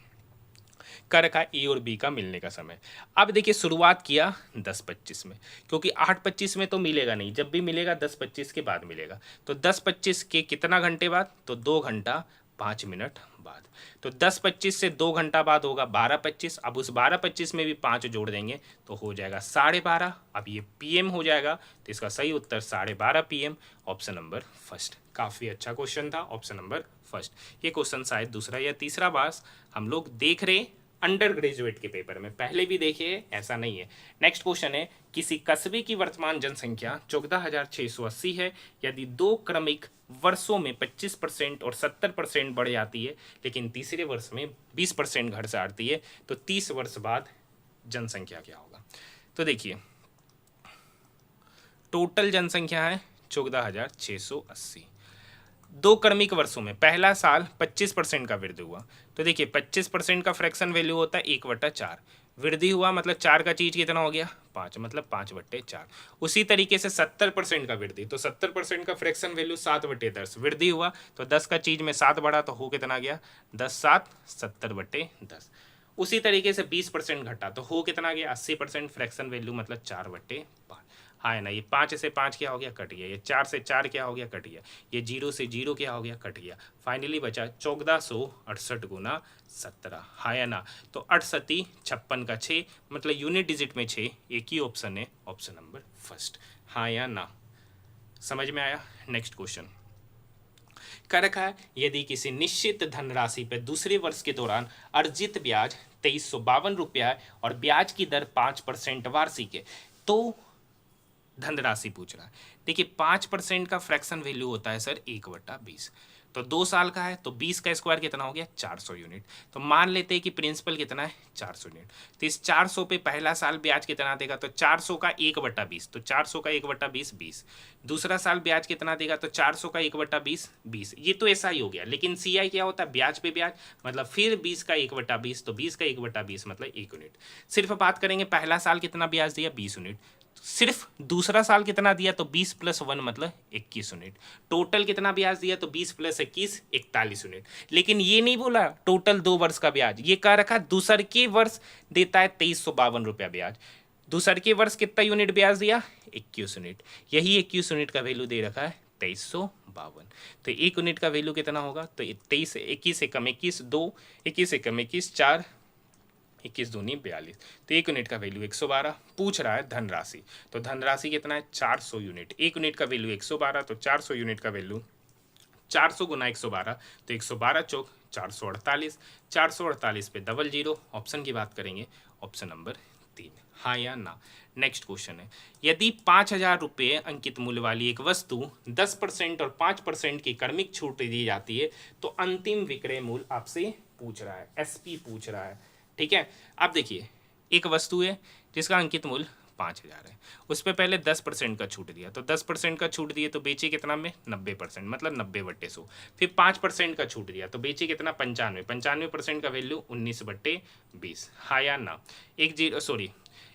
कर रखा ए और बी का मिलने का समय। अब देखिए शुरुआत किया 10:25 में, क्योंकि 8:25 में तो मिलेगा नहीं, जब भी मिलेगा 10:25 के बाद मिलेगा। तो 10:25 के कितना घंटे बाद, तो 2 घंटा 5 मिनट बाद। तो 10:25 से 2 घंटा बाद होगा 12:25। अब उस 12:25 में भी 5 जोड़ देंगे तो हो जाएगा 12:30। अब ये पीएम हो जाएगा, तो इसका सही उत्तर 12:30 पीएम, ऑप्शन नंबर फर्स्ट। काफ़ी अच्छा क्वेश्चन था, ऑप्शन नंबर फर्स्ट। ये क्वेश्चन शायद दूसरा या तीसरा बार हम लोग देख रहे अंडर ग्रेजुएट के पेपर में, पहले भी देखिए, ऐसा नहीं है। नेक्स्ट क्वेश्चन है, किसी कस्बे की वर्तमान जनसंख्या 14,680 है। यदि 2 क्रमिक वर्षों में 25% और 70% बढ़ जाती है, लेकिन तीसरे वर्ष में 20% घट जाती है, तो 30 वर्ष बाद जनसंख्या क्या होगा। तो देखिए टोटल जनसंख्या है 14,680। 2 क्रमिक वर्षों में पहला साल 25% का वृद्धि हुआ, तो देखिए 25% का फ्रैक्शन वैल्यू होता है 1/4। वृद्धि हुआ मतलब 4 का चीज कितना हो गया 5, मतलब 5/4। उसी तरीके से 70% का वृद्धि, तो 70% का फ्रैक्शन वैल्यू 7/10। वृद्धि हुआ तो 10 का चीज में 7 बढ़ा तो हो कितना गया 10 7 70/10। उसी तरीके से 20% घटा तो हो कितना गया 80%। फ्रैक्शन वैल्यू मतलब 4/5। हाँ है ना, ये 5 से 5 क्या हो गया कट गया, ये 4 से 4 क्या हो गया कट गया, ये 0 से 0 क्या हो गया कट गया। फाइनली बचा 1468 गुना 17, हाँ या ना। तो 68 56 का 6 मतलब यूनिट डिजिट में 6, एक ही ऑप्शन है, ऑप्शन नंबर फर्स्ट, हाँ या ना। समझ में आया। नेक्स्ट क्वेश्चन कर रखा है, यदि किसी निश्चित धनराशि पर दूसरे वर्ष के दौरान अर्जित ब्याज 2352 रुपया है और ब्याज की दर 5% वार्षिक है, तो धनराशि पूछ रहा है। देखिए 5% का फ्रैक्शन वैल्यू होता है सर 1/20। तो 2 साल का है तो 20 का स्क्वायर कितना हो गया 400 यूनिट। तो मान लेते हैं कि प्रिंसिपल कितना है 400 यूनिट। तो इस 400 पे पहला साल ब्याज कितना देगा, तो 400 का 1/20, तो 400 का 1/20 20। दूसरा साल ब्याज कितना देगा, तो 400 का 1/20 20। ये तो ऐसा ही हो गया, लेकिन CI क्या होता है ब्याज पे ब्याज, मतलब फिर 20 का 1/20, तो 20 का 1/20 मतलब 1 यूनिट। सिर्फ बात करेंगे पहला साल कितना ब्याज दिया 20 यूनिट, सिर्फ दूसरा साल कितना दिया, तो 20 + 1 मतलब 21 यूनिट। टोटल कितना ब्याज दिया, तो 20 + 21 41 यूनिट। लेकिन ये नहीं बोला टोटल 2 वर्ष का ब्याज, ये कह रखा दूसर के वर्ष देता है 2352 रुपया ब्याज। दूसर के वर्ष कितना यूनिट ब्याज दिया 21 यूनिट, यही 21 यूनिट का वैल्यू दे रखा है 2352। तो 1 यूनिट का वैल्यू कितना होगा, तो 23 21 एकम 21 2, 21 एकम 21 4, 21 दूनी 42। तो 1 यूनिट का वैल्यू 112 पूछ रहा है धनराशि। तो धनराशि कितना है 400 यूनिट। 1 यूनिट का वैल्यू 112, तो 400 यूनिट का वैल्यू 400 गुना 112, तो 112 चौक 448। 448 पे डबल जीरो, ऑप्शन की बात करेंगे ऑप्शन नंबर 3, हाँ या ना। नेक्स्ट क्वेश्चन है, यदि 5,000 रुपये अंकित मूल्य वाली एक वस्तु 10% और 5% की क्रमिक छूट दी जाती है, तो अंतिम विक्रय मूल्य आपसे पूछ रहा है, SP पूछ रहा है। ठीक है, अब देखिए एक वस्तु है जिसका अंकित मूल्य 5,000 है, उस पर पहले 10% का छूट दिया, तो 10% का छूट दिए तो बेचे कितना में 90%, मतलब 90/100। फिर 5% का छूट दिया तो बेचे कितना 95, 95% का वैल्यू 19/20, हाँ या ना। एक जीरो सॉरी,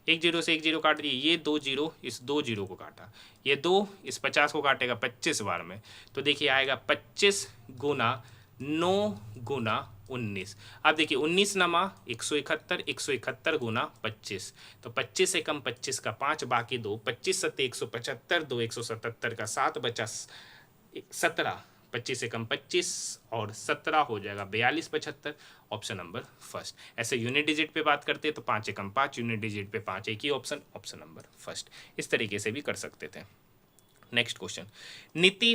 एक जीरो से एक जीरो काट दिए, ये 2 जीरो इस 2 जीरो को काटा, ये 2 इस 50 को काटेगा 25 बार में, तो देखिए आएगा 25 गुना 9 गुना 19। अब देखिए 19 नमा 171, 171 गुना 25, तो 25 से कम 25 का 5 बाकी 2, 25 सत्ते 175, 2 177 का 7 बचा 17, 25 से कम 25 और 17 हो जाएगा 42 75, ऑप्शन नंबर फर्स्ट। ऐसे यूनिट डिजिट पे बात करते हैं तो 5 एकम 5, यूनिट डिजिट पे 5, एक ही ऑप्शन, ऑप्शन नंबर फर्स्ट। इस तरीके से भी कर सकते थे। नेक्स्ट क्वेश्चन, नीति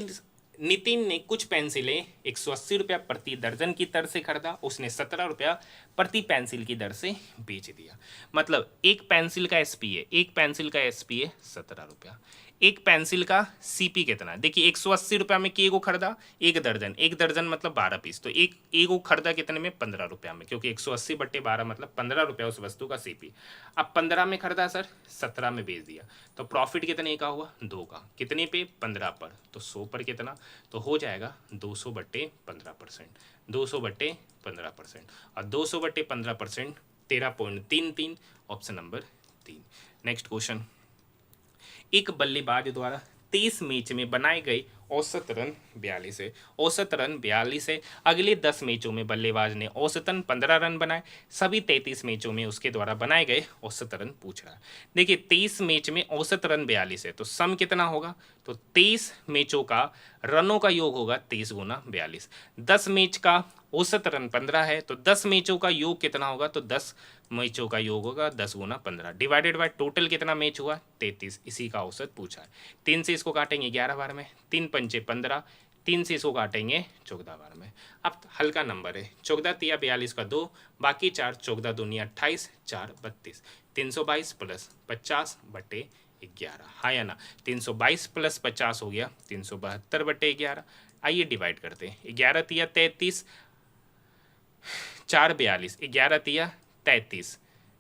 नितिन ने कुछ पेंसिलें 180 रुपया प्रति दर्जन की दर से खरीदा, उसने 17 रुपया प्रति पेंसिल की दर से बेच दिया। मतलब एक पेंसिल का एसपी है, एक पेंसिल का एसपी है 17 रुपया, एक पेंसिल का सीपी कितना है? देखिए 180 रुपया में के को खरीदा, एक दर्जन, एक दर्जन मतलब 12 पीस, तो एक को खरीदा कितने में? 15 रुपया में, क्योंकि 180 बट्टे 12 मतलब 15 रुपया उस वस्तु का सीपी। अब 15 में खरीदा सर, 17 में बेच दिया, तो प्रॉफिट कितने का हुआ? 2 का। कितने पे? 15 पर, तो 100 पर कितना? तो हो जाएगा 200 बट्टे 15%, 200 बट्टे 15%, और 200 बट्टे 15% 13.33, ऑप्शन नंबर 3। नेक्स्ट क्वेश्चन, एक बल्लेबाज द्वारा 23 मैच में बनाए गए औसत रन 42 है। औसत रन 42 है। अगले 10 मैचों में बल्लेबाज ने औसतन 15 रन बनाए। सभी 33 मैचों में उसके द्वारा बनाए गए औसत रन पूछ रहा है। देखिए 23 मैच में औसत रन 42 है, तो सम कितना होगा? तो 23 मैचों का रनों का योग होगा 23 गुना 42। 10 मैच का औसत रन 15 है, तो 10 मैचों का योग कितना होगा? तो 10 मैचों का योग होगा 10 गुना 15 डिवाइडेड बाय टोटल कितना मैच हुआ? 33। इसी का औसत पूछा है। 3 से इसको काटेंगे 11 बार में, 3 पंचे 15, 3 से इसको काटेंगे 14 बार में। अब हल्का नंबर है, 14 तिया 42 का 2, बाकी 4, 14 दूनी 28, 4 32, 322 प्लस 50 बटे 11, हाँ या ना? 322 प्लस 50 हो गया 372 बटे 11। आइए डिवाइड करते हैं, 11 तिया 33, 4 42, 11 तिया 33,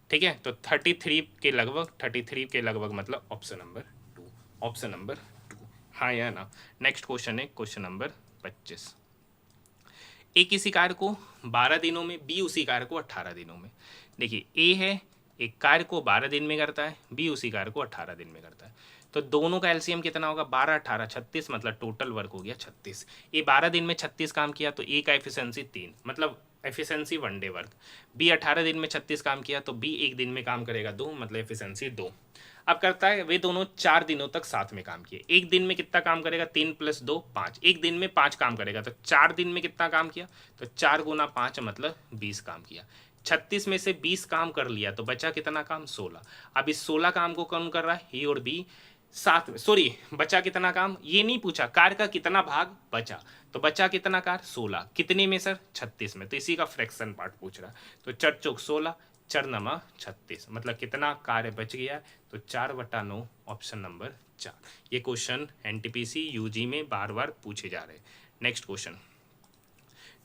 ठीक है, तो 33 के लगभग, 33 के लगभग मतलब ऑप्शन नंबर 2, ऑप्शन नंबर 2, हाँ या ना? नेक्स्ट क्वेश्चन है क्वेश्चन नंबर 25। ए किसी कार्य को 12 दिनों में, बी उसी कार्य को 18 दिनों में। देखिए ए है, एक कार्य को 12 दिन में करता है, बी उसी कार्य को 18 दिन में करता है, तो दोनों का एलसीएम कितना होगा? 12 18 36, मतलब टोटल वर्क हो गया 36। ए 12 दिन में 36 काम किया, तो ए का एफिशिएंसी 3, मतलब एफिशिएंसी 1 डे वर्क। बी 18 दिन में 36 काम किया, तो बी एक दिन में काम करेगा 2, मतलब एफिशिएंसी 2। अब करता है, वे दोनों 4 दिनों तक साथ में काम किए। एक दिन में कितना काम करेगा? 3 + 2 5, एक दिन में 5 काम करेगा, तो 4 दिन में कितना काम किया? तो 4 गुना 5 मतलब 20 काम किया। 36 में से 20 काम कर लिया, तो बचा कितना काम? 16। अब इस 16 काम को कौन कर रहा है? ए और बी साथ में। सॉरी, बचा कितना काम? ये नहीं पूछा कार्य का कितना भाग बचा, तो बचा कितना कार्य? 16। कितने में सर? 36 में, तो इसी का फ्रैक्शन पार्ट पूछ रहा है। तो 4 चौक 16, 4 नमा 36, मतलब कितना कार्य बच गया? तो 4/9, ऑप्शन नंबर 4। ये क्वेश्चन एनटीपीसी यूजी में बार बार पूछे जा रहे हैं। नेक्स्ट क्वेश्चन,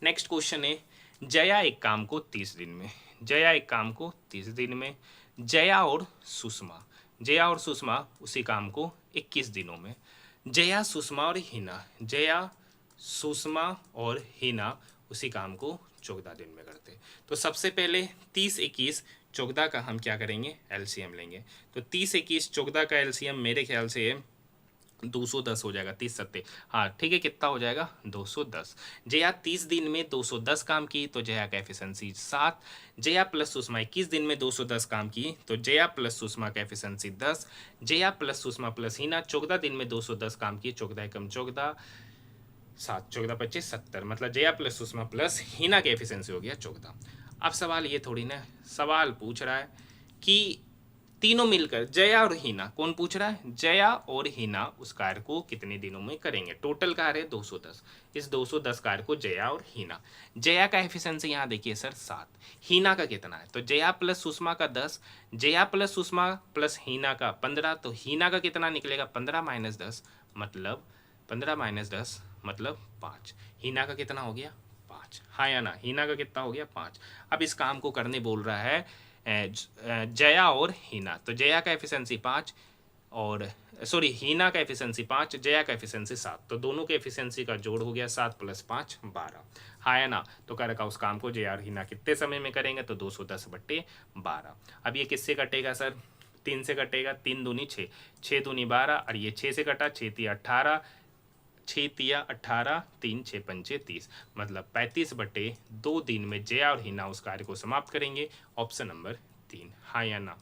नेक्स्ट क्वेश्चन है, जया एक काम को 30 दिन में, जया एक काम को 30 दिन में, जया और सुषमा, जया और सुषमा उसी काम को 21 दिनों में, जया सुषमा और हिना, जया सुषमा और हिना उसी काम को 14 दिन में करते। तो सबसे पहले 30 21 14 का हम क्या करेंगे? एलसीएम लेंगे। तो 30 21 14 का एलसीएम मेरे ख्याल से 210 हो जाएगा, 30 सत्ते, हाँ ठीक है, कितना हो जाएगा? 210। जया 30 दिन में 210 काम की, तो जया का एफिशिएंसी 7। जया प्लस सुषमा 21 दिन में 210 काम की, तो जया प्लस सुषमा का efficiency 10। Jaya plus Sushma plus Hina 14 दिन में 210 काम की, 14 एकम 14, 7 14 25 70, मतलब जया प्लस सुषमा प्लस हिना की एफिशिएंसी हो गया 14। अब सवाल ये थोड़ी ना, सवाल पूछ रहा है कि तीनों मिलकर, जया और हिना, कौन पूछ रहा है? जया और हिना उस कार्य को कितने दिनों में करेंगे? टोटल कार्य है 210, इस 210 कार्य को जया और हिना, जया का एफिशिएंसी यहाँ देखिए सर 7, हिना का कितना है? तो जया प्लस सुषमा का 10, जया प्लस सुषमा प्लस हिना का 15, तो हिना का कितना निकलेगा? 15 - 10 मतलब 15 - 10 मतलब 5। हिना का कितना हो गया? 5, हाँ या ना? हिना का कितना हो गया? 5। अब इस काम को करने बोल रहा है जया और हिना, तो जया का एफिशिएंसी 5 और सॉरी हिना का एफिशिएंसी 5, जया का एफिशिएंसी 7, तो दोनों के एफिशिएंसी का जोड़ हो गया 7 + 5 12, हाँ या ना? तो कह रखा उस काम को जया और हिना कितने समय में करेंगे? तो 210/12। अब ये किससे कटेगा सर? 3 से कटेगा, 3 दूनी 6, 6 दूनी 12, और ये 6 से कटा, 6 तिया 18, 6 तिया 18, 3 6 पंचे 30, मतलब 35/2 दिन में जया और हिना उस कार्य को समाप्त करेंगे, ऑप्शन नंबर 3, हाँ या ना?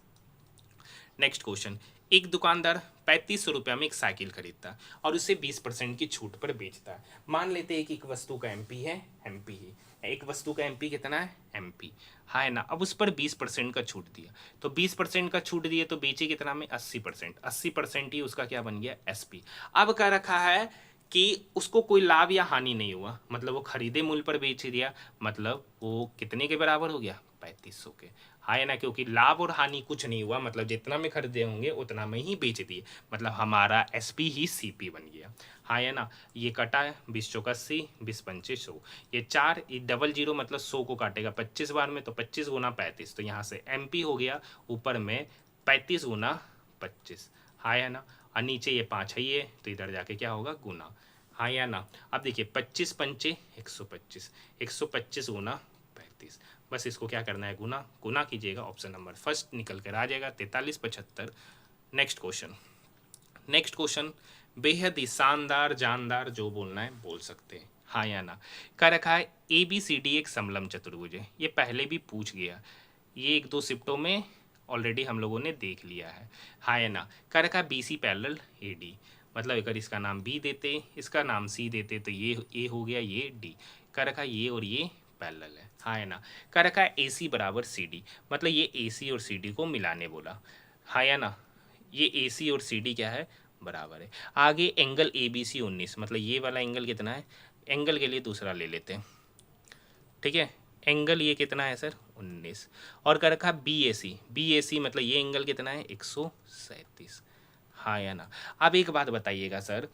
नेक्स्ट क्वेश्चन, एक दुकानदार 3500 रुपये में एक साइकिल खरीदता है और उसे 20% की छूट पर बेचता है। मान लेते हैं कि एक वस्तु का एमपी है, एमपी ही एक वस्तु का एमपी कितना है? एमपी, हाँ है ना? अब उस पर 20% का छूट दिया, तो 20% का छूट दिए तो बेचे कितना में? 80%, 80% ही उसका क्या बन गया? एसपी। अब क्या रखा है कि उसको कोई लाभ या हानि नहीं हुआ, मतलब वो खरीदे मूल्य पर बेच दिया, मतलब वो कितने के बराबर हो गया, 3500 के। हाँ है ना, क्योंकि लाभ और हानि कुछ नहीं हुआ, मतलब जितना में खरीदे होंगे उतना में ही बेच दिए, मतलब हमारा एसपी ही सीपी बन गया। हाँ है ना, ये कटा है 20 चौका 80, 20 पंचे 100, ये 4 ये डबल जीरो मतलब 100 को काटेगा 25 बार में, तो 25 गुना 35, तो यहाँ से एमपी हो गया, ऊपर में 35 गुना 25। हाँ है ना, और नीचे ये 5 है ये, तो इधर जाके क्या होगा, गुना। हाँ या ना, अब देखिए 25 पंचे 125, 125 गुना 35, बस इसको क्या करना है, गुना, गुना कीजिएगा, ऑप्शन नंबर फर्स्ट निकल कर आ जाएगा 4375। नेक्स्ट क्वेश्चन, नेक्स्ट क्वेश्चन बेहद ही शानदार जानदार, जो बोलना है बोल सकते हैं। हाँ या ना, क्या रखा है, ए बी सी डी एक समलम चतुर्भुज है, ये पहले भी पूछ गया, ये एक दो शिफ्टों में ऑलरेडी हम लोगों ने देख लिया है। हाँ या ना, क्या रखा है, B C parallel A D, मतलब अगर इसका नाम बी देते, इसका नाम सी देते, तो ये ए हो गया, ये डी, क्या रखा है, ये और ये पैरेलल है। हाँ है ना, क्या रखा है, ए सी बराबर सी डी, मतलब ये ए सी और सी डी को मिलाने बोला। हाँ या ना, ये ए सी और सी डी क्या है, बराबर है। आगे एंगल ए बी सी 19, मतलब ये वाला एंगल कितना है, एंगल के लिए दूसरा ले लेते हैं, ठीक है, एंगल ये कितना है सर, 19, और कर रखा बी ए सी मतलब ये एंगल कितना है, 137। हाँ या ना, अब एक बात बताइएगा सर,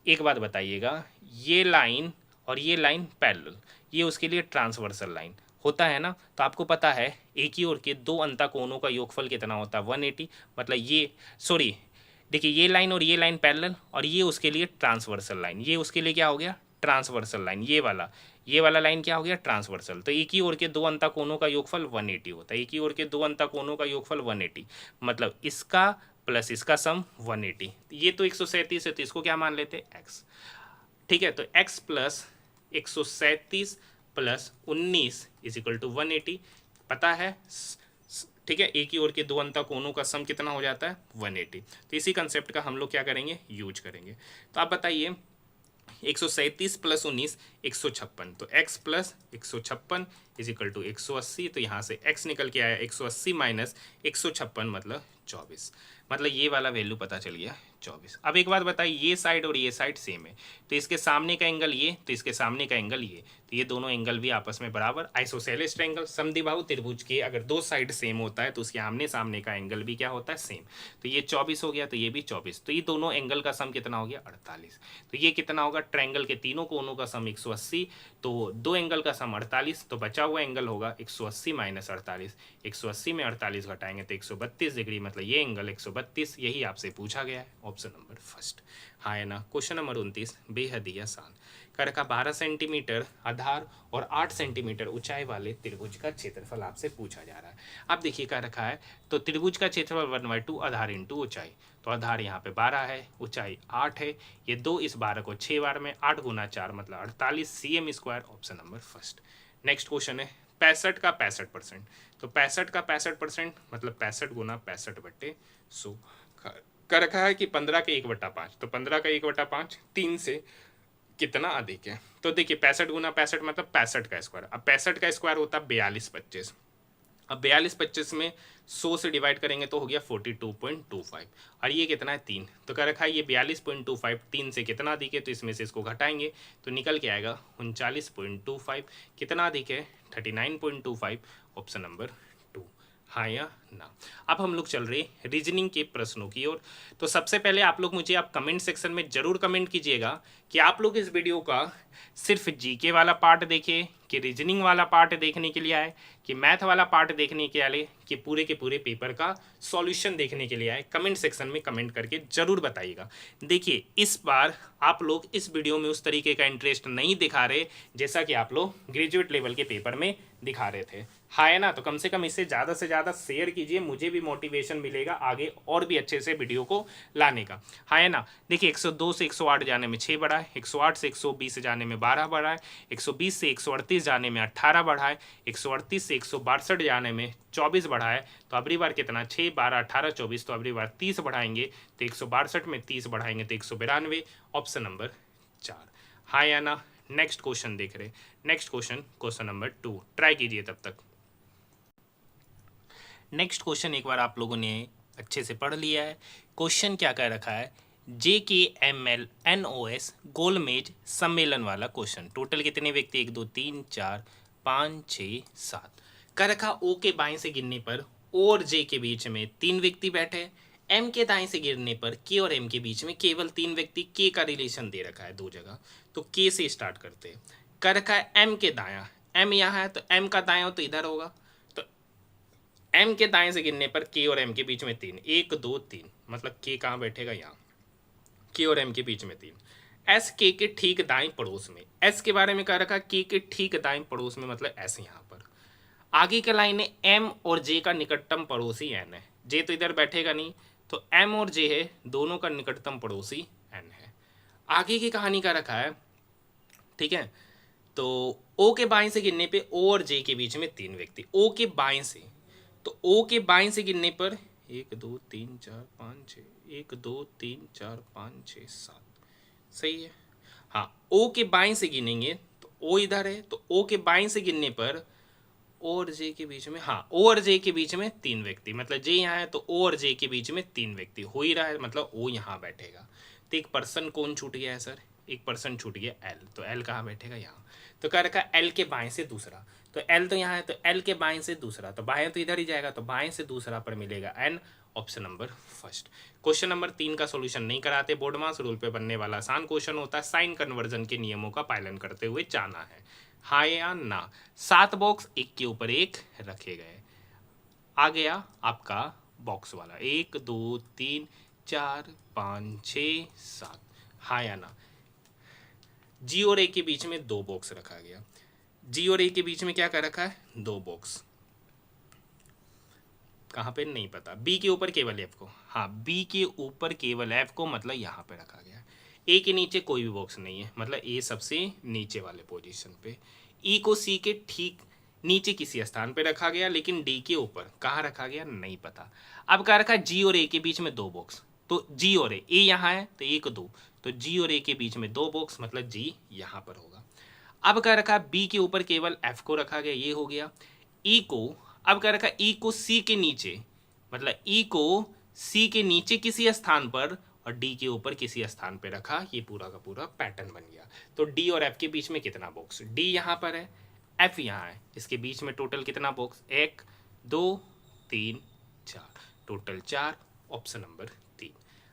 एक बात बताइएगा, ये लाइन और ये लाइन पैरेलल, ये उसके लिए ट्रांसवर्सल लाइन होता है ना, तो आपको पता है एक ही ओर के दो अंता कोणों का योगफल कितना होता है, 180, मतलब ये, सॉरी देखिए ये लाइन और ये लाइन पैरेलल, और ये उसके लिए ट्रांसवर्सल लाइन, ये उसके लिए क्या हो गया, ट्रांसवर्सल लाइन, ये वाला लाइन क्या हो गया, ट्रांसवर्सल, तो एक ही ओर के दो अंता कोणों का योगफल 180 होता है, एक ही ओर के दो अंता कोणों का योगफल 180, मतलब इसका प्लस इसका सम 180, ये तो 137 है, तो इसको क्या मान लेते हैं, एक्स, ठीक है, तो x plus 137 plus 19 is equal to 180, पता है, ठीक है, एक ही ओर के दो अंता कोणों का सम कितना हो जाता है, 180, तो इसी कंसेप्ट का हम लोग क्या करेंगे, यूज करेंगे। तो आप बताइए 137 प्लस 19 156, तो x plus 156 is equal to 180, तो यहाँ से x निकल के आया 180 माइनस 156 मतलब 24, मतलब ये वाला वैल्यू पता चल गया 24। अब एक बात बताइए, ये साइड और ये साइड सेम है, तो इसके सामने का एंगल ये, तो इसके सामने का एंगल ये, तो ये दोनों एंगल भी आपस में बराबर, आइसोसेलेस ट्रायंगल समद्विबाहु त्रिभुज के अगर दो साइड सेम होता है तो उसके आमने सामने का एंगल भी क्या होता है, सेम, तो ये 24 हो गया, तो ये भी 24, तो ये दोनों एंगल का सम कितना हो गया, 48, तो ये कितना होगा, ट्रायंगल के तीनों कोणों का सम 180, तो दो एंगल का सम 48, तो बचा हुआ एंगल होगा 180 माइनस 48, 180 में 48 घटाएंगे तो 132 डिग्री, मतलब ये एंगल 132, यही आपसे पूछा गया है, ऑप्शन नंबर फर्स्ट। हाँ है ना, क्वेश्चन नंबर 29 बेहद ही आसान, कर रखा 12 सेंटीमीटर आधार और 8 सेंटीमीटर ऊंचाई वाले त्रिभुज का क्षेत्रफल आपसे पूछा जा रहा है। अब देखिए क्या रखा है, तो त्रिभुज का क्षेत्रफल 1/2 आधार इंटू ऊंचाई, तो आधार यहाँ पे 12 है, ऊंचाई 8 है, ये 2 इस 12 को 6 बार में, 8 गुना 4 मतलब 48 cm square, option number first. Next question है 65 का 65%, तो 65 का 65% मतलब 65 गुना 65/100, कर रखा है कि 15 के 1/5, तो 15 का 1/5 3 से कितना अधिक है, तो देखिए 65 गुना 65 मतलब 65 का स्क्वायर, अब 65 का स्क्वायर होता है 4225, अब 4225 में 100 से डिवाइड करेंगे तो हो गया 42.25, और ये कितना है 3, तो क्या रखा है ये 42.25 3 से कितना अधिक है, तो इसमें से इसको घटाएंगे तो निकल के आएगा 39.25, कितना अधिक है 39.25, ऑप्शन नंबर 2। हाँ या ना। अब हम लोग चल रहे रीजनिंग के प्रश्नों की ओर, तो सबसे पहले आप लोग मुझे आप कमेंट सेक्शन में जरूर कमेंट कीजिएगा कि आप लोग इस वीडियो का सिर्फ जीके वाला पार्ट देखे, कि रीजनिंग वाला पार्ट देखने के लिए आए, कि मैथ वाला पार्ट देखने के लिए, कि पूरे के पूरे पेपर का सॉल्यूशन देखने के लिए आए, कमेंट सेक्शन में कमेंट करके जरूर बताइएगा। देखिए इस बार आप लोग इस वीडियो में उस तरीके का इंटरेस्ट नहीं दिखा रहे जैसा कि आप लोग ग्रेजुएट लेवल के पेपर में दिखा रहे थे, हाँ है ना, तो कम से कम इसे ज़्यादा से ज़्यादा शेयर कीजिए, मुझे भी मोटिवेशन मिलेगा आगे और भी अच्छे से वीडियो को लाने का, हाँ है ना। देखिए 102 से 108 जाने में 6 बढ़ा है, 108 से 120 जाने में 12 बढ़ा है, 120 से 138 जाने में 18 बढ़ा है, 138 से 162 जाने में 24 बढ़ा है, तो अगली बार कितना 6 12 18 24, तो अगली बार 30 बढ़ाएंगे, तो 162 में 30 बढ़ाएंगे तो 192, ऑप्शन नंबर 4, हाँ या ना। नेक्स्ट क्वेश्चन देख रहे, next question question number 2 try कीजिए तब तक। नेक्स्ट क्वेश्चन एक बार आप लोगों ने अच्छे से पढ़ लिया है, क्वेश्चन क्या कह रखा है, JKMLNOS गोलमेज सम्मेलन वाला क्वेश्चन। टोटल कितने व्यक्ति, 1 2 3 4 5 6 7। कर रखा ओ के बाएं से गिरने पर ओ और जे के बीच में 3 व्यक्ति बैठे। एम के दाएं से गिरने पर के और एम के बीच में केवल 3 व्यक्ति। के का रिलेशन दे रखा है 2 जगह, तो के से स्टार्ट करते हैं। कर रखा है एम के दाया, एम यहाँ है तो एम का दाया हो तो इधर होगा, तो एम के दाएं से गिरने पर के और एम के बीच में 3, 1 2 3, मतलब के कहाँ बैठेगा, यहाँ। के और एम के बीच में 3। एस के ठीक दाएं पड़ोस में, एस के बारे में कह रखा के ठीक दाएं पड़ोस में, मतलब एस यहाँ पर। आगे के लाइन है एम और जे का निकटतम पड़ोसी एन है। जे तो इधर बैठेगा नहीं, तो एम और जे है, दोनों का निकटतम पड़ोसी एन है। आगे की कहानी का रखा है, ठीक है। तो ओ के बाएं से गिरने पे ओ और जे के बीच में 3 व्यक्ति। ओ के बाएं से, तो ओ के बाएं से गिरने पर 1 2 3 4 5 6, 1 2 3 4 5 6 7, सही है। हाँ, ओ के बाएं से गिनेंगे तो ओ इधर है, तो ओ के बाएं से गिनने पर ओ और जे के बीच में, हाँ, ओ और जे के बीच में 3 व्यक्ति, मतलब जे यहाँ है तो ओ और जे के बीच में 3 व्यक्ति हो ही रहा है, मतलब ओ यहाँ बैठेगा। तो एक पर्सन कौन छूट गया है सर, एक पर्सन छूट गया एल, तो एल कहाँ बैठेगा, यहाँ। तो कह रखा एल के बाएं से दूसरा, तो एल तो यहाँ है, तो एल के बाएं से दूसरा, तो बाएं तो इधर ही जाएगा, तो बाएं से दूसरा पर मिलेगा N, option number first. Question number 3 का सॉल्यूशन नहीं कराते, बोर्ड मास रूल पे बनने वाला आसान क्वेश्चन होता है, साइन कन्वर्जन के नियमों का पालन करते हुए जाना है, हाँ या ना। 7 बॉक्स एक के ऊपर एक रखे गए। आ गया आपका बॉक्स वाला, 1 2 3 4 5 6 7, हाँ या ना। जी और ए के बीच में 2 बॉक्स रखा गया। जी और ए के बीच में क्या कर रखा है, 2 बॉक्स। कहाँ पे नहीं पता। बी के ऊपर केवल एफ को, हाँ, बी के ऊपर केवल एफ को, मतलब यहाँ पे रखा गया है। ए के नीचे कोई भी बॉक्स नहीं है, मतलब ए सबसे नीचे वाले पोजीशन पे। ई को सी के ठीक नीचे किसी स्थान पे रखा गया, लेकिन डी के ऊपर कहाँ रखा गया नहीं पता। अब क्या रखा, जी और ए के बीच में 2 बॉक्स, तो जी और ए यहाँ है तो 1 2, तो जी और ए के बीच में 2 बॉक्स, मतलब जी यहाँ पर होगा। अब क्या रखा, बी के ऊपर केवल एफ को रखा गया, ये हो गया। ई को, अब क्या रखा, ई को सी के नीचे, मतलब ई को सी के नीचे किसी स्थान पर और डी के ऊपर किसी स्थान पर रखा, ये पूरा का पूरा पैटर्न बन गया। तो डी और एफ के बीच में कितना बॉक्स, डी यहाँ पर है, एफ यहाँ है, इसके बीच में टोटल कितना बॉक्स, 1 2 3 4, टोटल 4, ऑप्शन नंबर 3,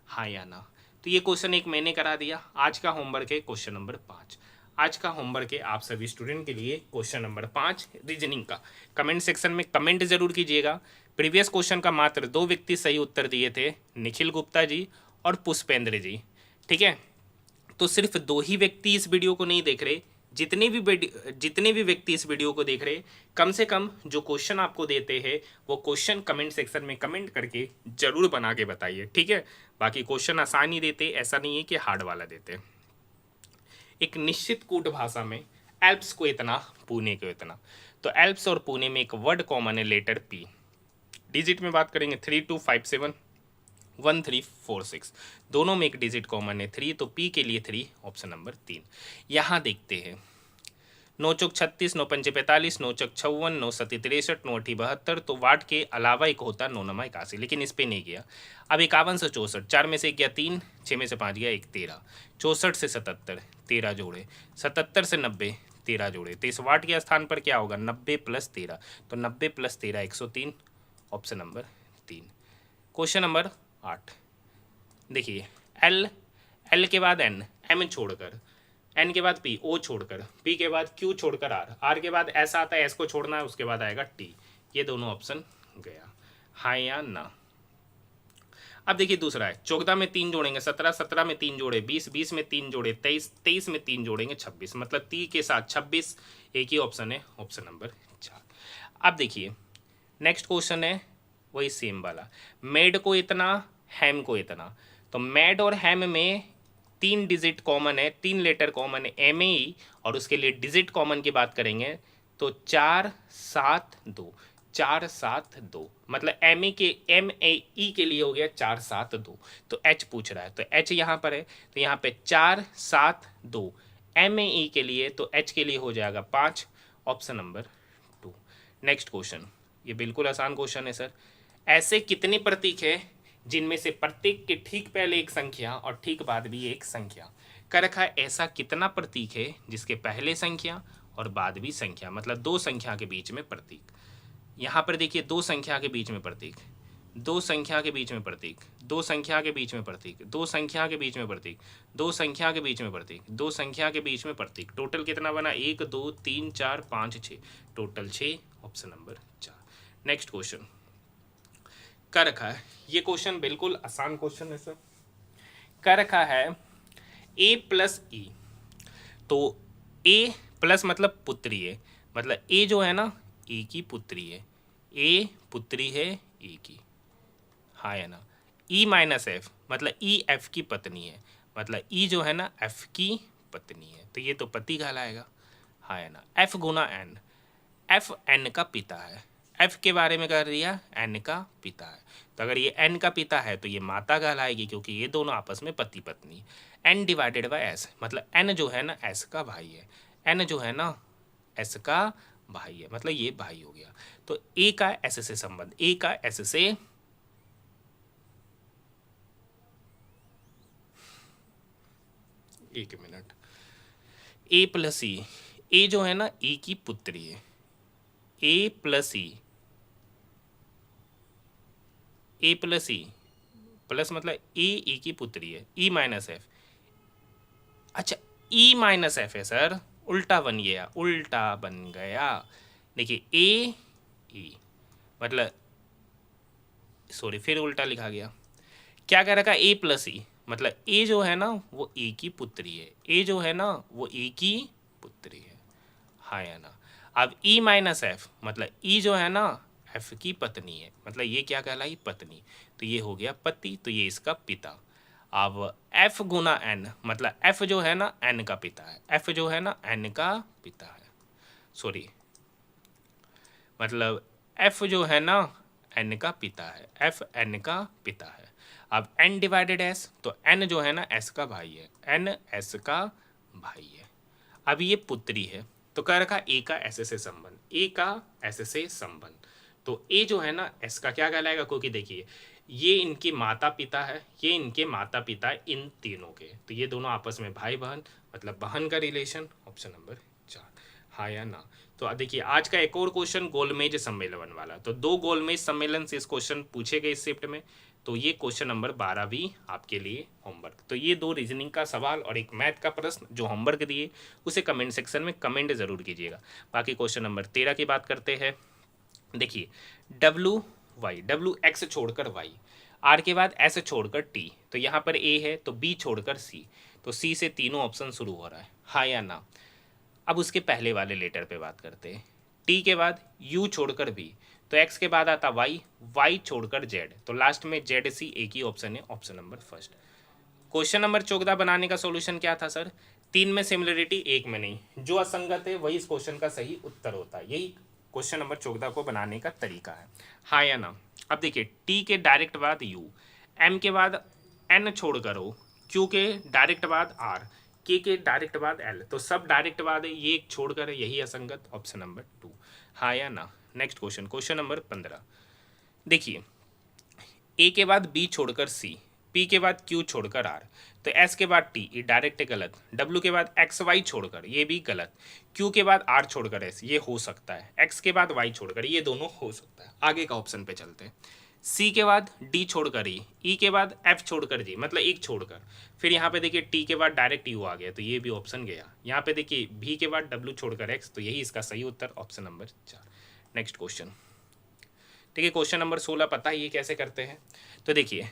हाँ या ना। तो ये क्वेश्चन एक मैंने करा दिया। आज का होमवर्क है क्वेश्चन नंबर 5। आज का होमवर्क है आप सभी स्टूडेंट के लिए क्वेश्चन नंबर 5 रीजनिंग का। कमेंट सेक्शन में कमेंट जरूर कीजिएगा। प्रीवियस क्वेश्चन का मात्र 2 व्यक्ति सही उत्तर दिए थे, निखिल गुप्ता जी और पुष्पेंद्र जी, ठीक है। तो सिर्फ 2 ही व्यक्ति इस वीडियो को नहीं देख रहे, जितने भी व्यक्ति इस वीडियो को देख रहे, कम से कम जो क्वेश्चन आपको देते हैं वो क्वेश्चन कमेंट सेक्शन में कमेंट करके जरूर बना के बताइए, ठीक है। बाकी क्वेश्चन आसान ही देते, ऐसा नहीं है कि हार्ड वाला देते। एक निश्चित कूट भाषा में एल्प्स को इतना, पुणे को इतना, तो एल्प्स और पुणे में एक वर्ड कॉमन है, लेटर पी। डिजिट में बात करेंगे 3257 1346, दोनों में एक डिजिट कॉमन है 3, तो पी के लिए 3, ऑप्शन नंबर 3। यहाँ देखते हैं 9 चौक 36, 9 पंचे 45, 9 चौक 56, 9 सती 63, 9 अठी 72, तो वाट के अलावा एक होता 9 नमा 81, लेकिन इस पे नहीं गया। अब 51 से 64, 4 में से 1 गया 3, 6 में से 5 गया 1, 13, 64 से 77, 13 जोड़े, 77 से 90, 13 जोड़े, तो इस वाट के स्थान पर क्या होगा, 90 + 13, तो 90 + 13 103, ऑप्शन नंबर 3। क्वेश्चन नंबर 8 देखिए, एल के बाद एन, एम छोड़कर, एन के बाद पी, ओ छोड़कर, पी के बाद क्यू छोड़कर आर के बाद एस आता है, एस को छोड़ना है, उसके बाद आएगा टी। ये दोनों ऑप्शन गया, हाँ या ना। अब देखिए दूसरा है, 14 में 3 जोड़ेंगे 17, 17 में 3 जोड़े 20, 20 में 3 जोड़े 23, 23 में 3 जोड़ेंगे 26, मतलब 3 के साथ 26, एक ही ऑप्शन है, ऑप्शन नंबर 4। अब देखिए नेक्स्ट क्वेश्चन है वही सेम वाला, मेड को इतना, हैम को इतना, तो मेड और हैम में 3 डिजिट कॉमन है, 3 लेटर कॉमन है, एम ए, और उसके लिए डिजिट कॉमन की बात करेंगे तो 4 7 2, 4 7 2, मतलब एम ए ई के लिए हो गया 4 7 2, तो एच पूछ रहा है, तो एच यहाँ पर है, तो यहाँ पे 4 7 2, एम ए ई के लिए, तो एच के लिए हो जाएगा 5, ऑप्शन नंबर 2। नेक्स्ट क्वेश्चन, ये बिल्कुल आसान क्वेश्चन है सर। ऐसे कितने प्रतीक हैं जिनमें से प्रत्येक के ठीक पहले एक संख्या और ठीक बाद भी एक संख्या। कर रखा है ऐसा कितना प्रतीक है जिसके पहले संख्या और बाद भी संख्या, मतलब दो संख्या के बीच में प्रतीक। यहाँ पर देखिए दो संख्या के बीच में प्रतीक, दो संख्या के बीच में प्रतीक, दो संख्या के बीच में प्रतीक, दो संख्या के बीच में प्रतीक, दो संख्या के बीच में प्रतीक, दो संख्या के बीच में प्रतीक। टोटल कितना बना? 1 2 3 4 5 6, total 6, option number 4। Next question कर रखा है, ये क्वेश्चन बिल्कुल आसान क्वेश्चन है सर। कर रखा है a प्लस ई, तो a प्लस मतलब पुत्री है, मतलब a जो है ना a की पुत्री है, a पुत्री है a की, हाँ है ना। e माइनस एफ मतलब e f की पत्नी है, मतलब e जो है ना f की पत्नी है, तो ये तो पति कहलाएगा, हाँ है ना। f गुना n, f n का पिता है, f के बारे में कर दिया n का पिता है, तो अगर ये n का पिता है तो ये माता कहलाएगी, क्योंकि ये दोनों आपस में पति पत्नी। n डिवाइडेड बाय s मतलब n जो है ना s का भाई है, n जो है ना s का भाई है, मतलब ये भाई हो गया। तो a का s से संबंध, a का s से, एक minute, a plus E, a जो है ना e की पुत्री है, a plus E, a plus E plus मतलब e की पुत्री है, e माइनस एफ, अच्छा e माइनस एफ है सर, उल्टा बन गया, उल्टा बन गया। देखिए ए ई मतलब, सॉरी फिर उल्टा लिखा गया, क्या कह रखा? ए प्लस ई मतलब ए जो है ना वो ए की पुत्री है, ए जो है ना वो ए की पुत्री है, हाँ या ना। अब ई माइनस एफ मतलब ई जो है ना एफ की पत्नी है, मतलब ये क्या कहलाई? पत्नी, तो ये हो गया पति, तो ये इसका पिता। अब एफ गुना एन मतलब एफ जो है ना एन का पिता है, एफ जो है ना एन का पिता है, सॉरी मतलब एफ जो है ना एन का पिता है, एफ एन का पिता है। अब एन डिवाइडेड एस, तो एन जो है ना एस का भाई है, एन एस का भाई है। अब ये पुत्री है, तो कह रखा ए का एस से संबंध, ए का एस से संबंध, तो ए जो है ना एस का क्या कहलाएगा? क्योंकि देखिए ये इनके माता पिता है, ये इनके माता पिता है इन तीनों के, तो ये दोनों आपस में भाई बहन, मतलब बहन का रिलेशन, ऑप्शन नंबर 4, हाँ या ना। तो देखिए आज का एक और क्वेश्चन गोलमेज सम्मेलन वाला, तो 2 गोलमेज सम्मेलन से इस क्वेश्चन पूछे गए इस शिफ्ट में, तो ये क्वेश्चन नंबर 12 भी आपके लिए होमवर्क। तो ये 2 रीजनिंग का सवाल और एक मैथ का प्रश्न जो होमवर्क दिए उसे कमेंट सेक्शन में कमेंट जरूर कीजिएगा। बाकी क्वेश्चन नंबर 13 की बात करते हैं। देखिए डब्लू एक्स छोड़कर वाई, आर के बाद एस छोड़कर टी, तो यहाँ पर ए है तो बी छोड़कर सी, तो सी से तीनों ऑप्शन शुरू हो रहा है, हाँ या ना। अब उसके पहले वाले लेटर पे बात करते हैं, टी के बाद यू छोड़कर बी, तो एक्स के बाद आता वाई, वाई छोड़कर जेड, तो लास्ट में जेड सी एक ही ऑप्शन है, option number first. Question number 14 बनाने का सॉल्यूशन क्या था सर? 3 में सिमिलरिटी 1 में नहीं, जो असंगत है वही इस क्वेश्चन का सही उत्तर होता है, यही क्वेश्चन नंबर 14 को बनाने का तरीका है, हाँ या ना। अब देखिए टी के डायरेक्ट बाद यू, एम के बाद एन छोड़कर ओ, क्यू के डायरेक्ट बाद आर, के डायरेक्ट बाद एल, तो सब डायरेक्ट बाद है, ये एक छोड़कर है, यही असंगत, ऑप्शन नंबर 2, हाँ या ना। नेक्स्ट क्वेश्चन, क्वेश्चन नंबर 15, देखिए ए के बाद बी छोड़कर सी, पी के बाद क्यू छोड़कर आर, तो एस के बाद टी, ये डायरेक्ट है गलत, डब्ल्यू के बाद एक्स वाई छोड़कर, ये भी गलत, क्यू के बाद आर छोड़कर एस, ये हो सकता है, एक्स के बाद वाई छोड़कर, ये दोनों हो सकता है। आगे का ऑप्शन पे चलते हैं, सी के बाद डी छोड़कर ई के बाद एफ छोड़कर जी, मतलब एक छोड़कर, फिर यहाँ पे देखिए टी के बाद डायरेक्ट यू आ गया, तो ये भी ऑप्शन गया। यहाँ पे देखिए भी के बाद डब्ल्यू छोड़कर एक्स, तो यही इसका सही उत्तर, ऑप्शन नंबर 4। नेक्स्ट क्वेश्चन, ठीक है, क्वेश्चन नंबर 16 पता है ये कैसे करते हैं? तो देखिए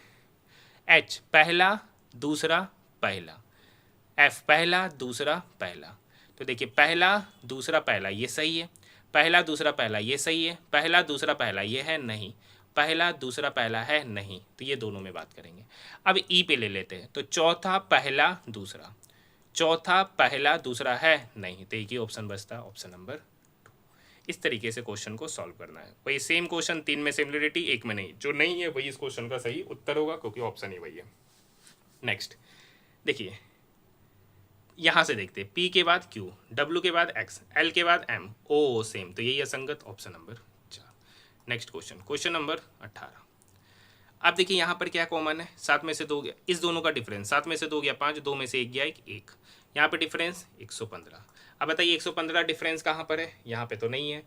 एच पहला दूसरा पहला, एफ पहला दूसरा पहला, तो देखिए पहला दूसरा पहला ये सही है, पहला दूसरा पहला ये सही है, पहला दूसरा पहला ये है नहीं, पहला दूसरा पहला है नहीं, तो ये दोनों में बात करेंगे। अब ई पे ले लेते हैं, तो चौथा पहला दूसरा, चौथा पहला दूसरा है नहीं, तो एक ही ऑप्शन बचता है, ऑप्शन नंबर। इस तरीके से क्वेश्चन को सॉल्व करना है। वही सेम क्वेश्चन, 3 में सिमिलरिटी 1 में नहीं, जो नहीं है वही इस क्वेश्चन का सही उत्तर होगा, क्योंकि ऑप्शन ही वही है। नेक्स्ट देखिए यहाँ से देखते हैं, पी के बाद क्यू, डब्ल्यू के बाद एक्स, एल के बाद एम, ओ सेम, तो यही असंगत, option number 4। Next question, question number 18, अब देखिए यहाँ पर क्या कॉमन है, 7 में से 2 गया, इस दोनों का डिफरेंस 7 में से 2 गया 5, 2 में से 1 गया 1, यहाँ पे डिफरेंस 115। अब बताइए 115 डिफरेंस कहाँ पर है, यहाँ पे तो नहीं है,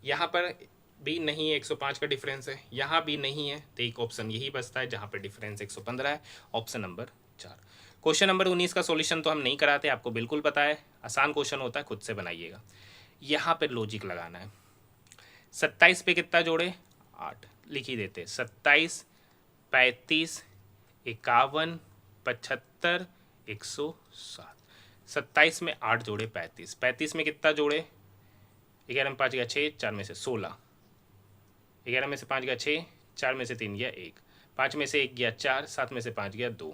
यहाँ पर भी नहीं है, 105 का डिफरेंस है, यहाँ भी नहीं है, तो एक ऑप्शन यही बचता है जहाँ पर डिफरेंस 115 है, ऑप्शन नंबर 4। क्वेश्चन नंबर 19 का सॉल्यूशन तो हम नहीं कराते, आपको बिल्कुल पता है, आसान क्वेश्चन होता है, खुद से बनाइएगा। यहाँ पर लॉजिक लगाना है। 27 पे कितना जोड़े, 8 लिख ही देते, 27, 35, 51, 75, 107। 27 में 8 जोड़े 35, 35 में कितना जोड़े, 11 में 5 गया 6, 4 में से 16, 11 में से 5 गया 6, 4 में से 3 गया 1, 5 में से 1 गया 4, 7 में से 5 गया 2,